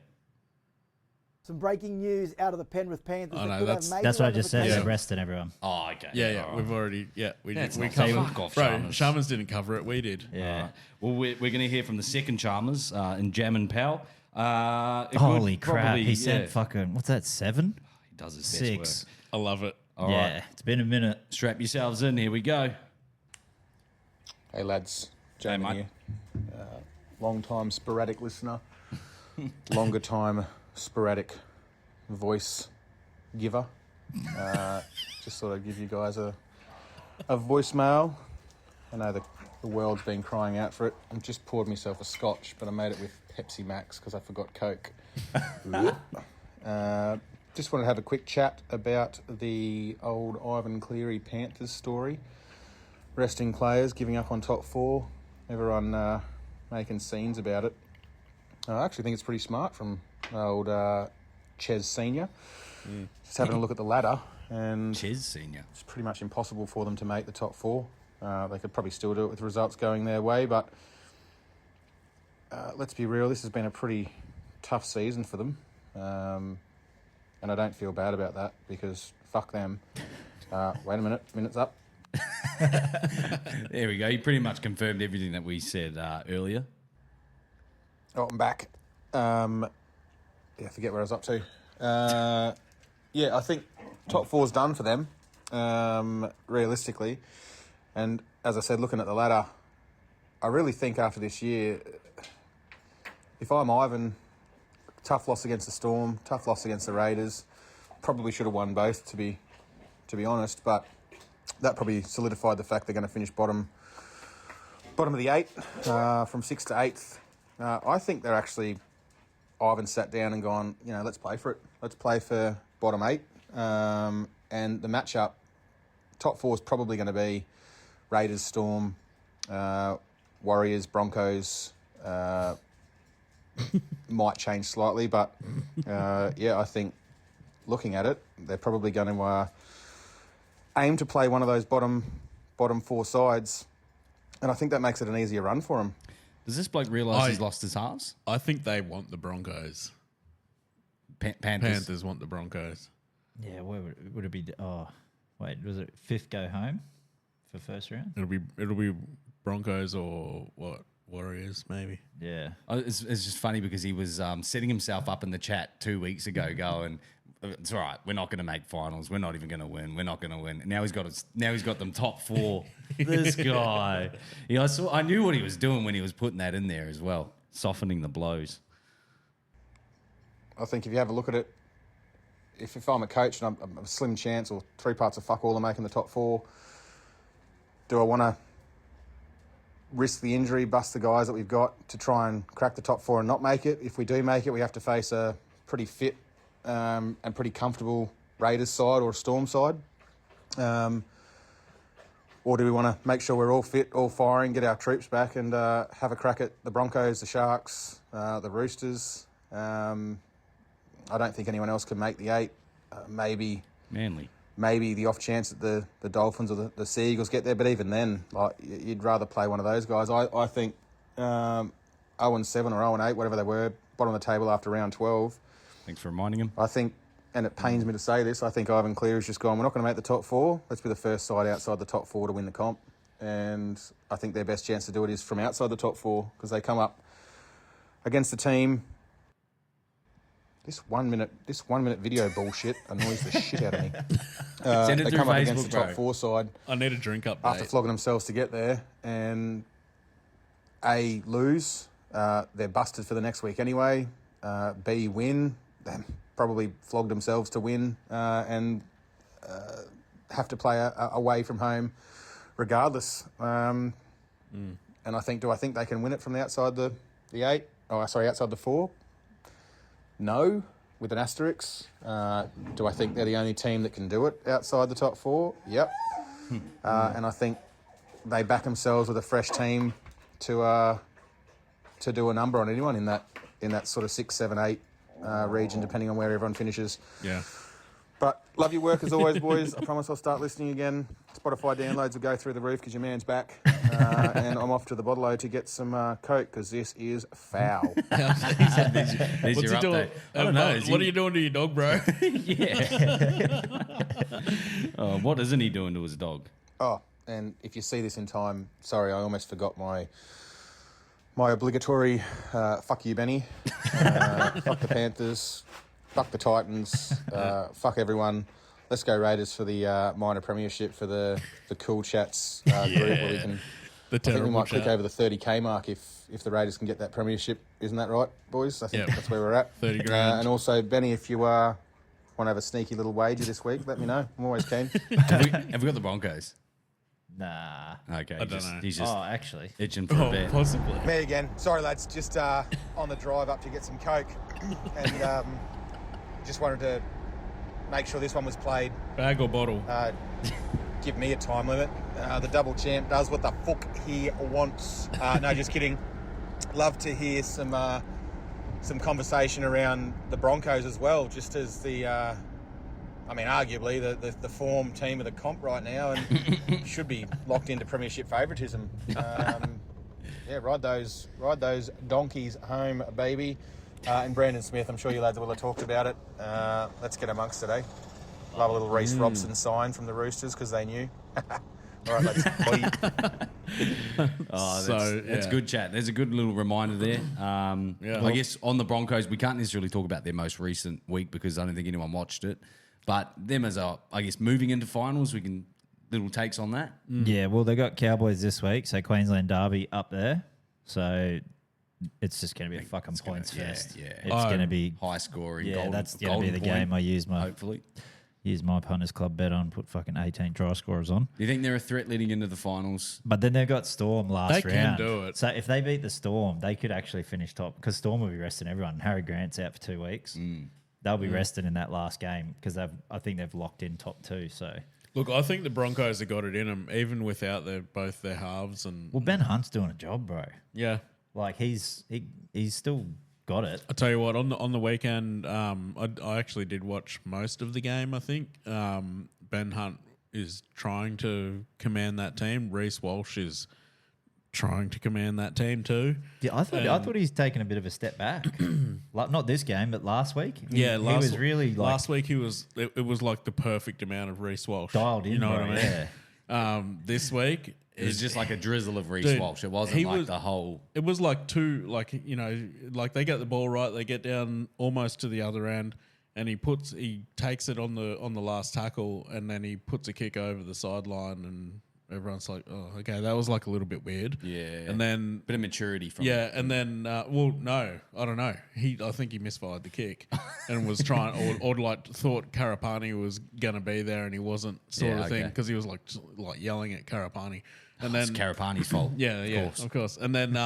Some breaking news out of the Penrith Panthers. Oh, no, That's what I just said. They're resting everyone. Oh, okay. Yeah. All right. We've already. Yeah, we not covered. fuck off, Bro, Chalmers. Shamas didn't cover it. We did. Yeah. Well, we're going to hear from the second Chalmers in Jam and Powell. Holy crap. He said fucking, what's that, 7? He does his 6. best work. I love it. All yeah, right. it's been a minute. Strap yourselves in. Here we go. Hey lads, Jamie mate. here. Long time sporadic listener, longer time sporadic voice giver. Just thought I'd give you guys a voicemail. I know the world's been crying out for it. I've just poured myself a scotch, but I made it with Pepsi Max because I forgot Coke. Just wanted to have a quick chat about the old Ivan Cleary Panthers story. Resting players, giving up on top 4. Everyone making scenes about it. I actually think it's pretty smart from old Ches Senior. Just having a look at the ladder, and Ches Senior. it's pretty much impossible for them to make the top 4. They could probably still do it with results going their way, but let's be real, this has been a pretty tough season for them. And I don't feel bad about that because fuck them. Wait a minute, minute's up. There we go. You pretty much confirmed everything that we said earlier. Oh, I'm back. I forget where I was up to. I think top 4's done for them, realistically. And as I said, looking at the ladder, I really think after this year, if I'm Ivan, tough loss against the Storm, tough loss against the Raiders, probably should have won both, to be honest, but that probably solidified the fact they're going to finish bottom of the 8, from 6th to 8th. I think they're actually, Ivan sat down and gone, let's play for it. Let's play for bottom 8. And the matchup, top 4 is probably going to be Raiders, Storm, Warriors, Broncos. Might change slightly, but I think looking at it, they're probably going to aim to play one of those bottom 4 sides, and I think that makes it an easier run for them. Does this bloke realise he's lost his halves? I think they want the Broncos. Panthers want the Broncos. Yeah, where would it be? Oh, wait, was it 5th go home for first round? It'll be Broncos or what? Warriors, maybe. Yeah. It's just funny because he was setting himself up in the chat 2 weeks ago, going, "It's all right. We're not going to make finals. We're not even going to win. We're not going to win." And now he's got them top 4. This guy. I knew what he was doing when he was putting that in there as well, softening the blows. I think if you have a look at it, if I'm a coach and I'm a slim chance or 3 parts of fuck all of making the top 4, do I want to risk the injury, bust the guys that we've got to try and crack the top 4 and not make it? If we do make it, we have to face a pretty fit and pretty comfortable Raiders side or a Storm side. Or do we want to make sure we're all fit, all firing, get our troops back and have a crack at the Broncos, the Sharks, the Roosters? I don't think anyone else can make the 8. Maybe the off chance that the Dolphins or the Sea Eagles get there, but even then, you'd rather play one of those guys. I think 0-7 or 0-8, whatever they were, bottom of the table after round 12. Thanks for reminding him. I think, and it pains me to say this, I think Ivan Cleary's just gone, we're not going to make the top 4. Let's be the first side outside the top 4 to win the comp. And I think their best chance to do it is from outside the top 4 because they come up against the team. This one minute video bullshit annoys the shit out of me. Send it they through come up Facebook, against the top bro. 4 side I need a drink update. after flogging themselves to get there and A, lose, they're busted for the next week anyway. B, win. They probably flogged themselves to win and have to play away from home regardless. And I think they can win it from the outside the 8? Oh, sorry, outside the 4? No, with an asterisk. Do I think they're the only team that can do it outside the top 4? Yep. And I think they back themselves with a fresh team to do a number on anyone in that sort of 6, 7, 8 region, depending on where everyone finishes. Yeah. But love your work as always, boys. I promise I'll start listening again. Spotify downloads will go through the roof because your man's back. And I'm off to the bottle to get some Coke because this is foul. There's What's your he doing? update. I don't know. What are you doing to your dog, bro? Yeah. What isn't he doing to his dog? Oh, and if you see this in time, sorry, I almost forgot my obligatory fuck you, Benny. Fuck the Panthers. Fuck the Titans. Fuck everyone. Let's go Raiders for the minor premiership for the Cool Chats group where we can. I think we might click over the 30k mark if the Raiders can get that premiership. Isn't that right, boys? I think that's where we're at. 30 grand. And also, Benny, if you want to have a sneaky little wager this week, let me know. I'm always keen. Have we got the Broncos? Nah. Okay. I don't know. He's just Oh, actually. itching for a bet. Possibly. Me again. Sorry, lads. Just on the drive up to get some Coke. And just wanted to make sure this one was played. Bag or bottle? Give me a time limit. The double champ does what the fuck he wants. No, just kidding. Love to hear some conversation around the Broncos as well, just as arguably the form team of the comp right now and should be locked into premiership favouritism. Ride those donkeys home, baby. And Brandon Smith, I'm sure you lads will have talked about it. Let's get amongst it, eh? Love a little Reece Robson sign from the Roosters because they knew. All right, lads. That's good chat. There's a good little reminder there. I guess on the Broncos, we can't necessarily talk about their most recent week because I don't think anyone watched it. But them as moving into finals, we can little takes on that. Yeah, well, they got Cowboys this week, so Queensland Derby up there. So it's just going to be a fucking points fest. Yeah. It's going to be high scoring. Yeah, golden, that's going to be the golden game I use hopefully. My punters club bet on, put fucking 18 try scorers on. Do you think they're a threat leading into the finals? But then they've got Storm last They round. can do it. So if they beat the Storm, they could actually finish top because Storm will be resting everyone. Harry Grant's out for 2 weeks. They'll be rested in that last game because I think they've locked in top 2. So Look, I think the Broncos have got it in them, even without both their halves. And well, Ben Hunt's doing a job, bro. yeah, Like he's still got it. I tell you what, on the weekend, I actually did watch most of the game. I think Ben Hunt is trying to command that team. Reece Walsh is trying to command that team too. Yeah, I thought he's taken a bit of a step back. Like not this game, but last week. He was really last week. It was like the perfect amount of Reece Walsh dialed in. You know bro, what I mean? Yeah. This week It was just like a drizzle of Reece Walsh. It wasn't the whole. It was like they get the ball right, they get down almost to the other end, and he takes it on the last tackle, and then he puts a kick over the sideline, and everyone's like, oh, okay, that was like a little bit weird. Yeah. And then bit of maturity from yeah, and then no, I don't know. I think he misfired the kick and was trying or like thought Karapani was gonna be there and he wasn't sort of thing because he was like yelling at Karapani. And then it's Karapani's fault. Yeah, of course. And then they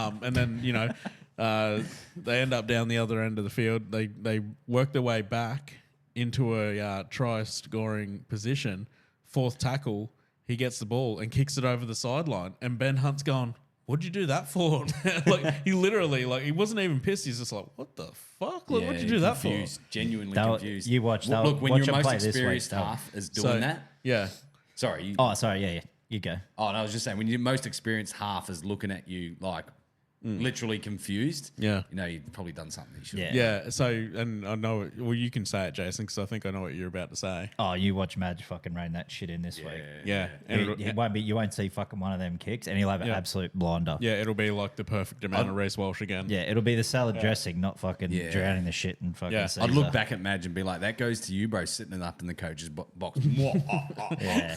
end up down the other end of the field. They work their way back into a try scoring position. Fourth tackle, he gets the ball and kicks it over the sideline. And Ben Hunt's gone, what'd you do that for? Like he literally, he wasn't even pissed. He's just like, what the fuck? Like, what'd you do that for? Genuinely confused. You watch that. Look, when watch your him most play this experienced week, half is doing that. Yeah. Sorry. Sorry. Yeah. You go. Oh, no, I was just saying, when your most experienced half is looking at you like literally confused, you've probably done something you shouldn't. Yeah. So, and I know, well, you can say it, Jason, because I think I know what you're about to say. Oh, you watch Madge fucking rain that shit in this week. Yeah. You won't see fucking one of them kicks, and he'll have an absolute blinder. Yeah, it'll be like the perfect amount of Reece Walsh again. Yeah, it'll be the salad dressing, not fucking drowning the shit in fucking Yeah. Caesar. I'd look back at Madge and be like, that goes to you, bro, sitting up in the coach's box. Yeah.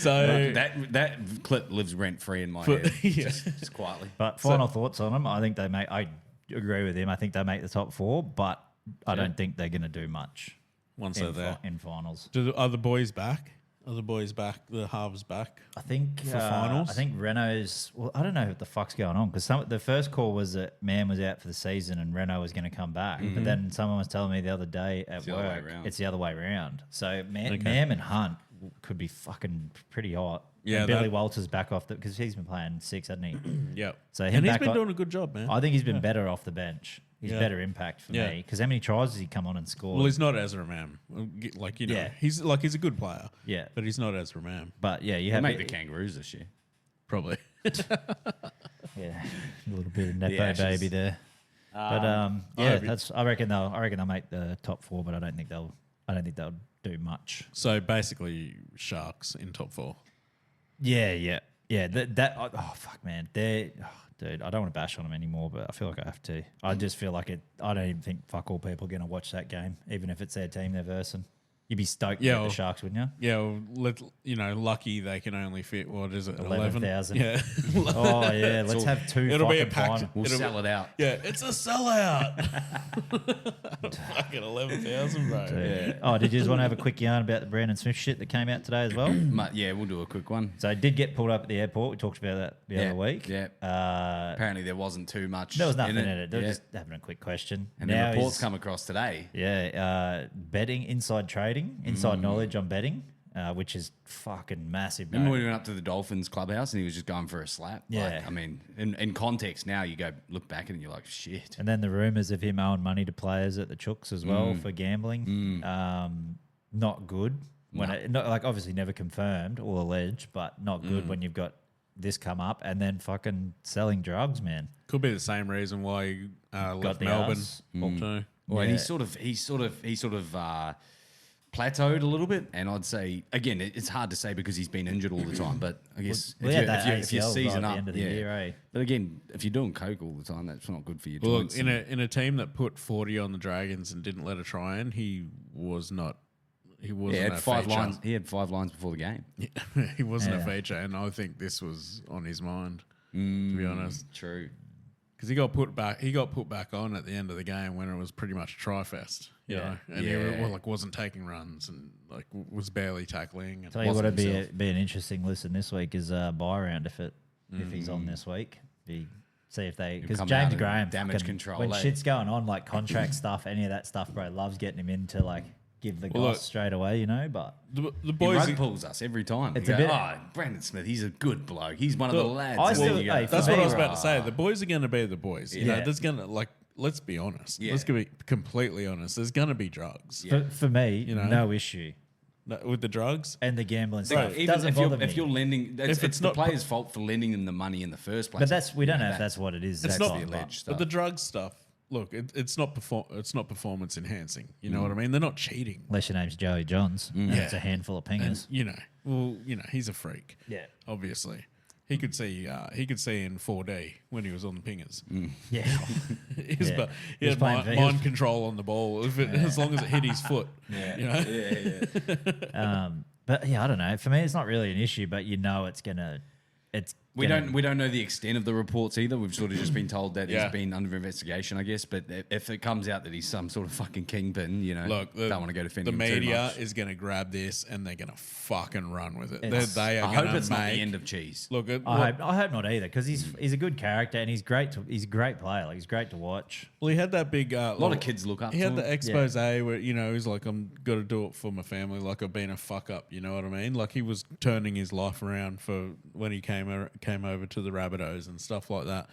So that clip lives rent free in my head, just quietly. But final thoughts on them. I think they make. I agree with him. I think they make the top 4, but I don't think they're going to do much once they're there in finals. Are the boys back? Are the boys back? The halves back? I think for finals. I think Renault's. Well, I don't know what the fuck's going on because the first call was that Mam was out for the season and Renault was going to come back. But then someone was telling me the other day at work it's the other way around. So Mam and Hunt could be fucking pretty hot. Yeah, and Billy Walters back off because he's been playing 6, hasn't he? Yeah. So and he's been doing a good job, man. I think he's been better off the bench. He's better impact for me because how many tries has he come on and scored? Well, he's not Ezra Mam. Like he's a good player. Yeah, but he's not Ezra Mam. But yeah, you He'll have make the Kangaroos this year, probably. Yeah, a little bit of nepo baby there. But I reckon they'll make the top 4, but I don't think they'll do much. So basically, Sharks in top 4. Yeah. Oh fuck, man, dude, I don't want to bash on them anymore, but I feel like I have to. I just feel like it. I don't even think fuck all people are going to watch that game, even if it's their team they're versing. You'd be stoked to get the Sharks, wouldn't you? Yeah, lucky they can only fit, what is it, 11,000. Yeah. Oh, yeah, let's have 2 It'll be a fucking packed. finals. we'll sell it out. Yeah, it's a sellout. Fucking 11,000, bro. Yeah. Oh, did you just want to have a quick yarn about the Brandon Smith shit that came out today as well? Yeah, we'll do a quick one. So it did get pulled up at the airport. We talked about that the other week. Yeah. Apparently there wasn't too much. There was nothing in in it. They were just having a quick question. And then reports come across today. Yeah, betting, inside trading, inside knowledge on betting, which is fucking massive. Remember when we went up to the Dolphins clubhouse and he was just going for a slap? Yeah. Like, I mean, in context now, you go look back at it and you're like, shit. And then the rumours of him owing money to players at the Chooks as well for gambling. Not good. Like obviously never confirmed or alleged, but not good when you've got this come up and then fucking selling drugs, man. Could be the same reason why he left the Melbourne. arse. Too. Well, and he sort of plateaued a little bit, and I'd say again, it's hard to say because he's been injured all the time. But I guess if you're season up, at the end of the year, eh? But again, if you're doing coke all the time, that's not good for your Well, joints. in a team that put 40 on the Dragons and didn't let it try in, he was not. He wasn't. He had a 5 feature. lines. He had 5 lines before the game. He wasn't a Yeah. feature, and I think this was on his mind. To be honest, True. because he got put back. He got put back on at the end of the game when it was pretty much tri-fest. You know, and he wasn't taking runs and was barely tackling. And Tell you what, Wasn't it'd be an interesting listen this week is buy round if he's on this week. See if they because come out James and Graham damage fucking- control, when eh? shit's going on like contract stuff, any of that stuff, bro, loves getting him in to like give the Well, goss look, straight away, you know. But the He boys. rug pulls us every time. It's You a go, bit- Brandon Smith, he's a good bloke. He's one of the Look, lads. I And still- then you go, hey, That's for what I me, was about to say. The boys are going to be the boys. You know, Yeah. there's going to let's be honest. Yeah. Let's be completely honest. There's going to be drugs for me, You know? no issue. with the drugs. And the gambling Like, stuff even doesn't bother me. if you're lending, If it's the not player's fault for lending them the money in the first place. but we don't know if that's what it is. It's that not time, the alleged But stuff. the drug stuff. Look, it's not performance enhancing. You know what I mean? They're not cheating. unless your name's Joey Johns. And it's a handful of pingers. He's a freak. Yeah. Obviously, he could see in 4D when he was on the pingers. Yeah. He was Yeah. but he He was had playing mind, for- he mind was- control on the ball as long as it hit his foot. You know? But yeah, I don't know. For me, it's not really an issue, but you know, We don't know the extent of the reports either. We've sort of just been told that Yeah. he's been under investigation, I guess. But if it comes out that he's some sort of fucking kingpin, you know, Look, don't want to go defending the him too media much. is going to grab this and they're going to fucking run with it. It's- They are I going hope to it's not the make. end of cheese. Look, I hope not either, because he's a good character and he's a great player. Like he's great to watch. well, he had that big. A lot of kids look up He to had him. the expose where he's like, "I'm got to do it for my family." Like I've been a fuck up. You know what I mean? Like he was turning his life around for when he came over to the Rabbitohs and stuff like that.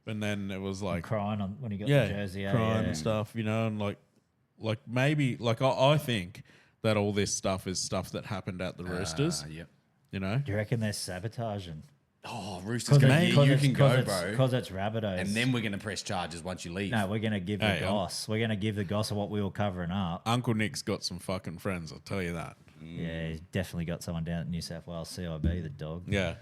And then it was like Crying on when he got the jersey. crying and stuff. You know, and like maybe I think that all this stuff is stuff that happened at the Roosters. Yep. You know, Do you reckon they're sabotaging? Oh, Roosters go, yeah, you can go, bro. Because it's Rabbitohs. And then we're going to press charges once you leave. no, we're going to give the Hey, goss. We're going to give the goss of what we were covering up. Uncle Nick's got some fucking friends. I'll tell you that. Yeah, he's definitely got someone down at New South Wales CIB, the dog. Yeah.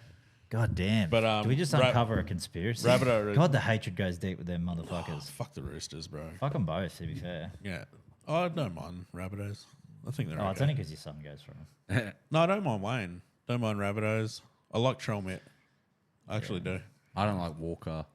God damn. But, do we just uncover a conspiracy? Rabbitoh- God, the hatred goes deep with them motherfuckers. Fuck the Roosters, bro. Fuck them both, to be fair. Yeah. I don't mind Rabbitohs. I think they're Oh, it's okay. only because your son goes for them. No, I don't mind Wayne. Don't mind Rabbitohs. I like Trelmit. I actually do. I don't like Walker.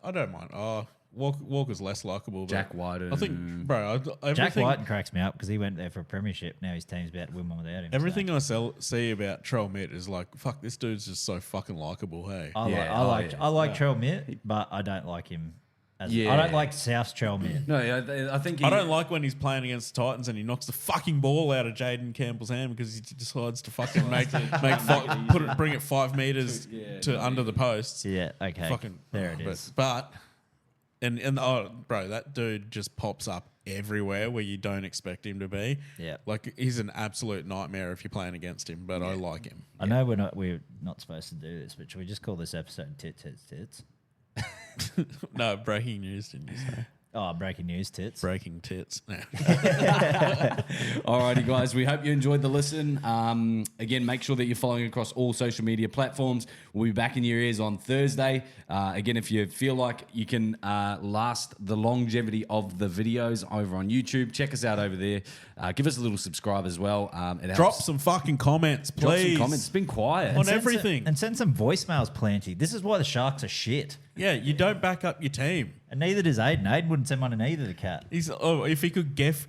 I don't mind. Oh, Walker's less likable. Jack Whiten. I think, bro, Jack Whiten cracks me up because he went there for a premiership. Now his team's about to win one without him. everything I see about Trelmit is like, fuck, this dude's just so fucking likable. Hey, I like Trell Mitt, but I don't like him. I Yeah. don't like South Trell Mitt. No, I think I don't like when he's playing against the Titans and he knocks the fucking ball out of Jaden Campbell's hand because he decides to fucking bring it 5 meters to under the posts. Yeah, okay. Fucking there it is. But bro, that dude just pops up everywhere where you don't expect him to be. Yeah. Like he's an absolute nightmare if you're playing against him, but I like him. I know we're not supposed to do this, but should we just call this episode Tits? No, breaking news, didn't you say? Oh, breaking news, Tits. Breaking tits. No. Alrighty, guys. We hope you enjoyed the listen. Again, make sure that you're following across all social media platforms. We'll be back in your ears on Thursday. Again, if you feel like you can last the longevity of the videos over on YouTube, check us out over there. Give us a little subscribe as well. It Drop helps. some fucking comments, Drop please. some comments. It's been quiet. On Send everything. and send some voicemails plenty. This is why the Sharks are shit. Yeah, you don't back up your team. And neither does Aiden. Aiden wouldn't send one in either, the cat. If he could gif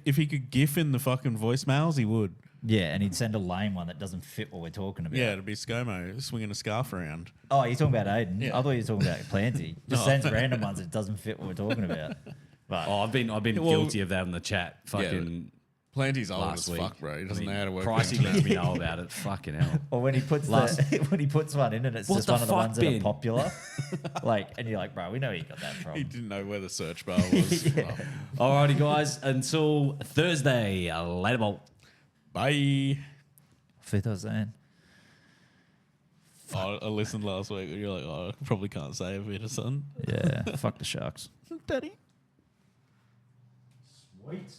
in the fucking voicemails, he would. Yeah, and he'd send a lame one that doesn't fit what we're talking about. Yeah, it'd be ScoMo swinging a scarf around. Oh, you're talking about Aiden? Yeah. I thought you were talking about Planty. Just sends random ones that doesn't fit what we're talking about. But I've been guilty of that in the chat. Fucking Planty's old last as week. fuck, bro. He doesn't know how to work. Pricey the internet. lets me know about it. Fucking hell. or when he puts when he puts one in and it's What just the one of the fuck, ones that are Ben? popular. And you're like, bro, we know you got that from. He didn't know where the search bar was. Alrighty, guys. Until Thursday. Later, ball. Bye. Fifth I was saying. I listened last week. You're like, I probably can't say a bit of something. Yeah, fuck the Sharks. Daddy. Sweet.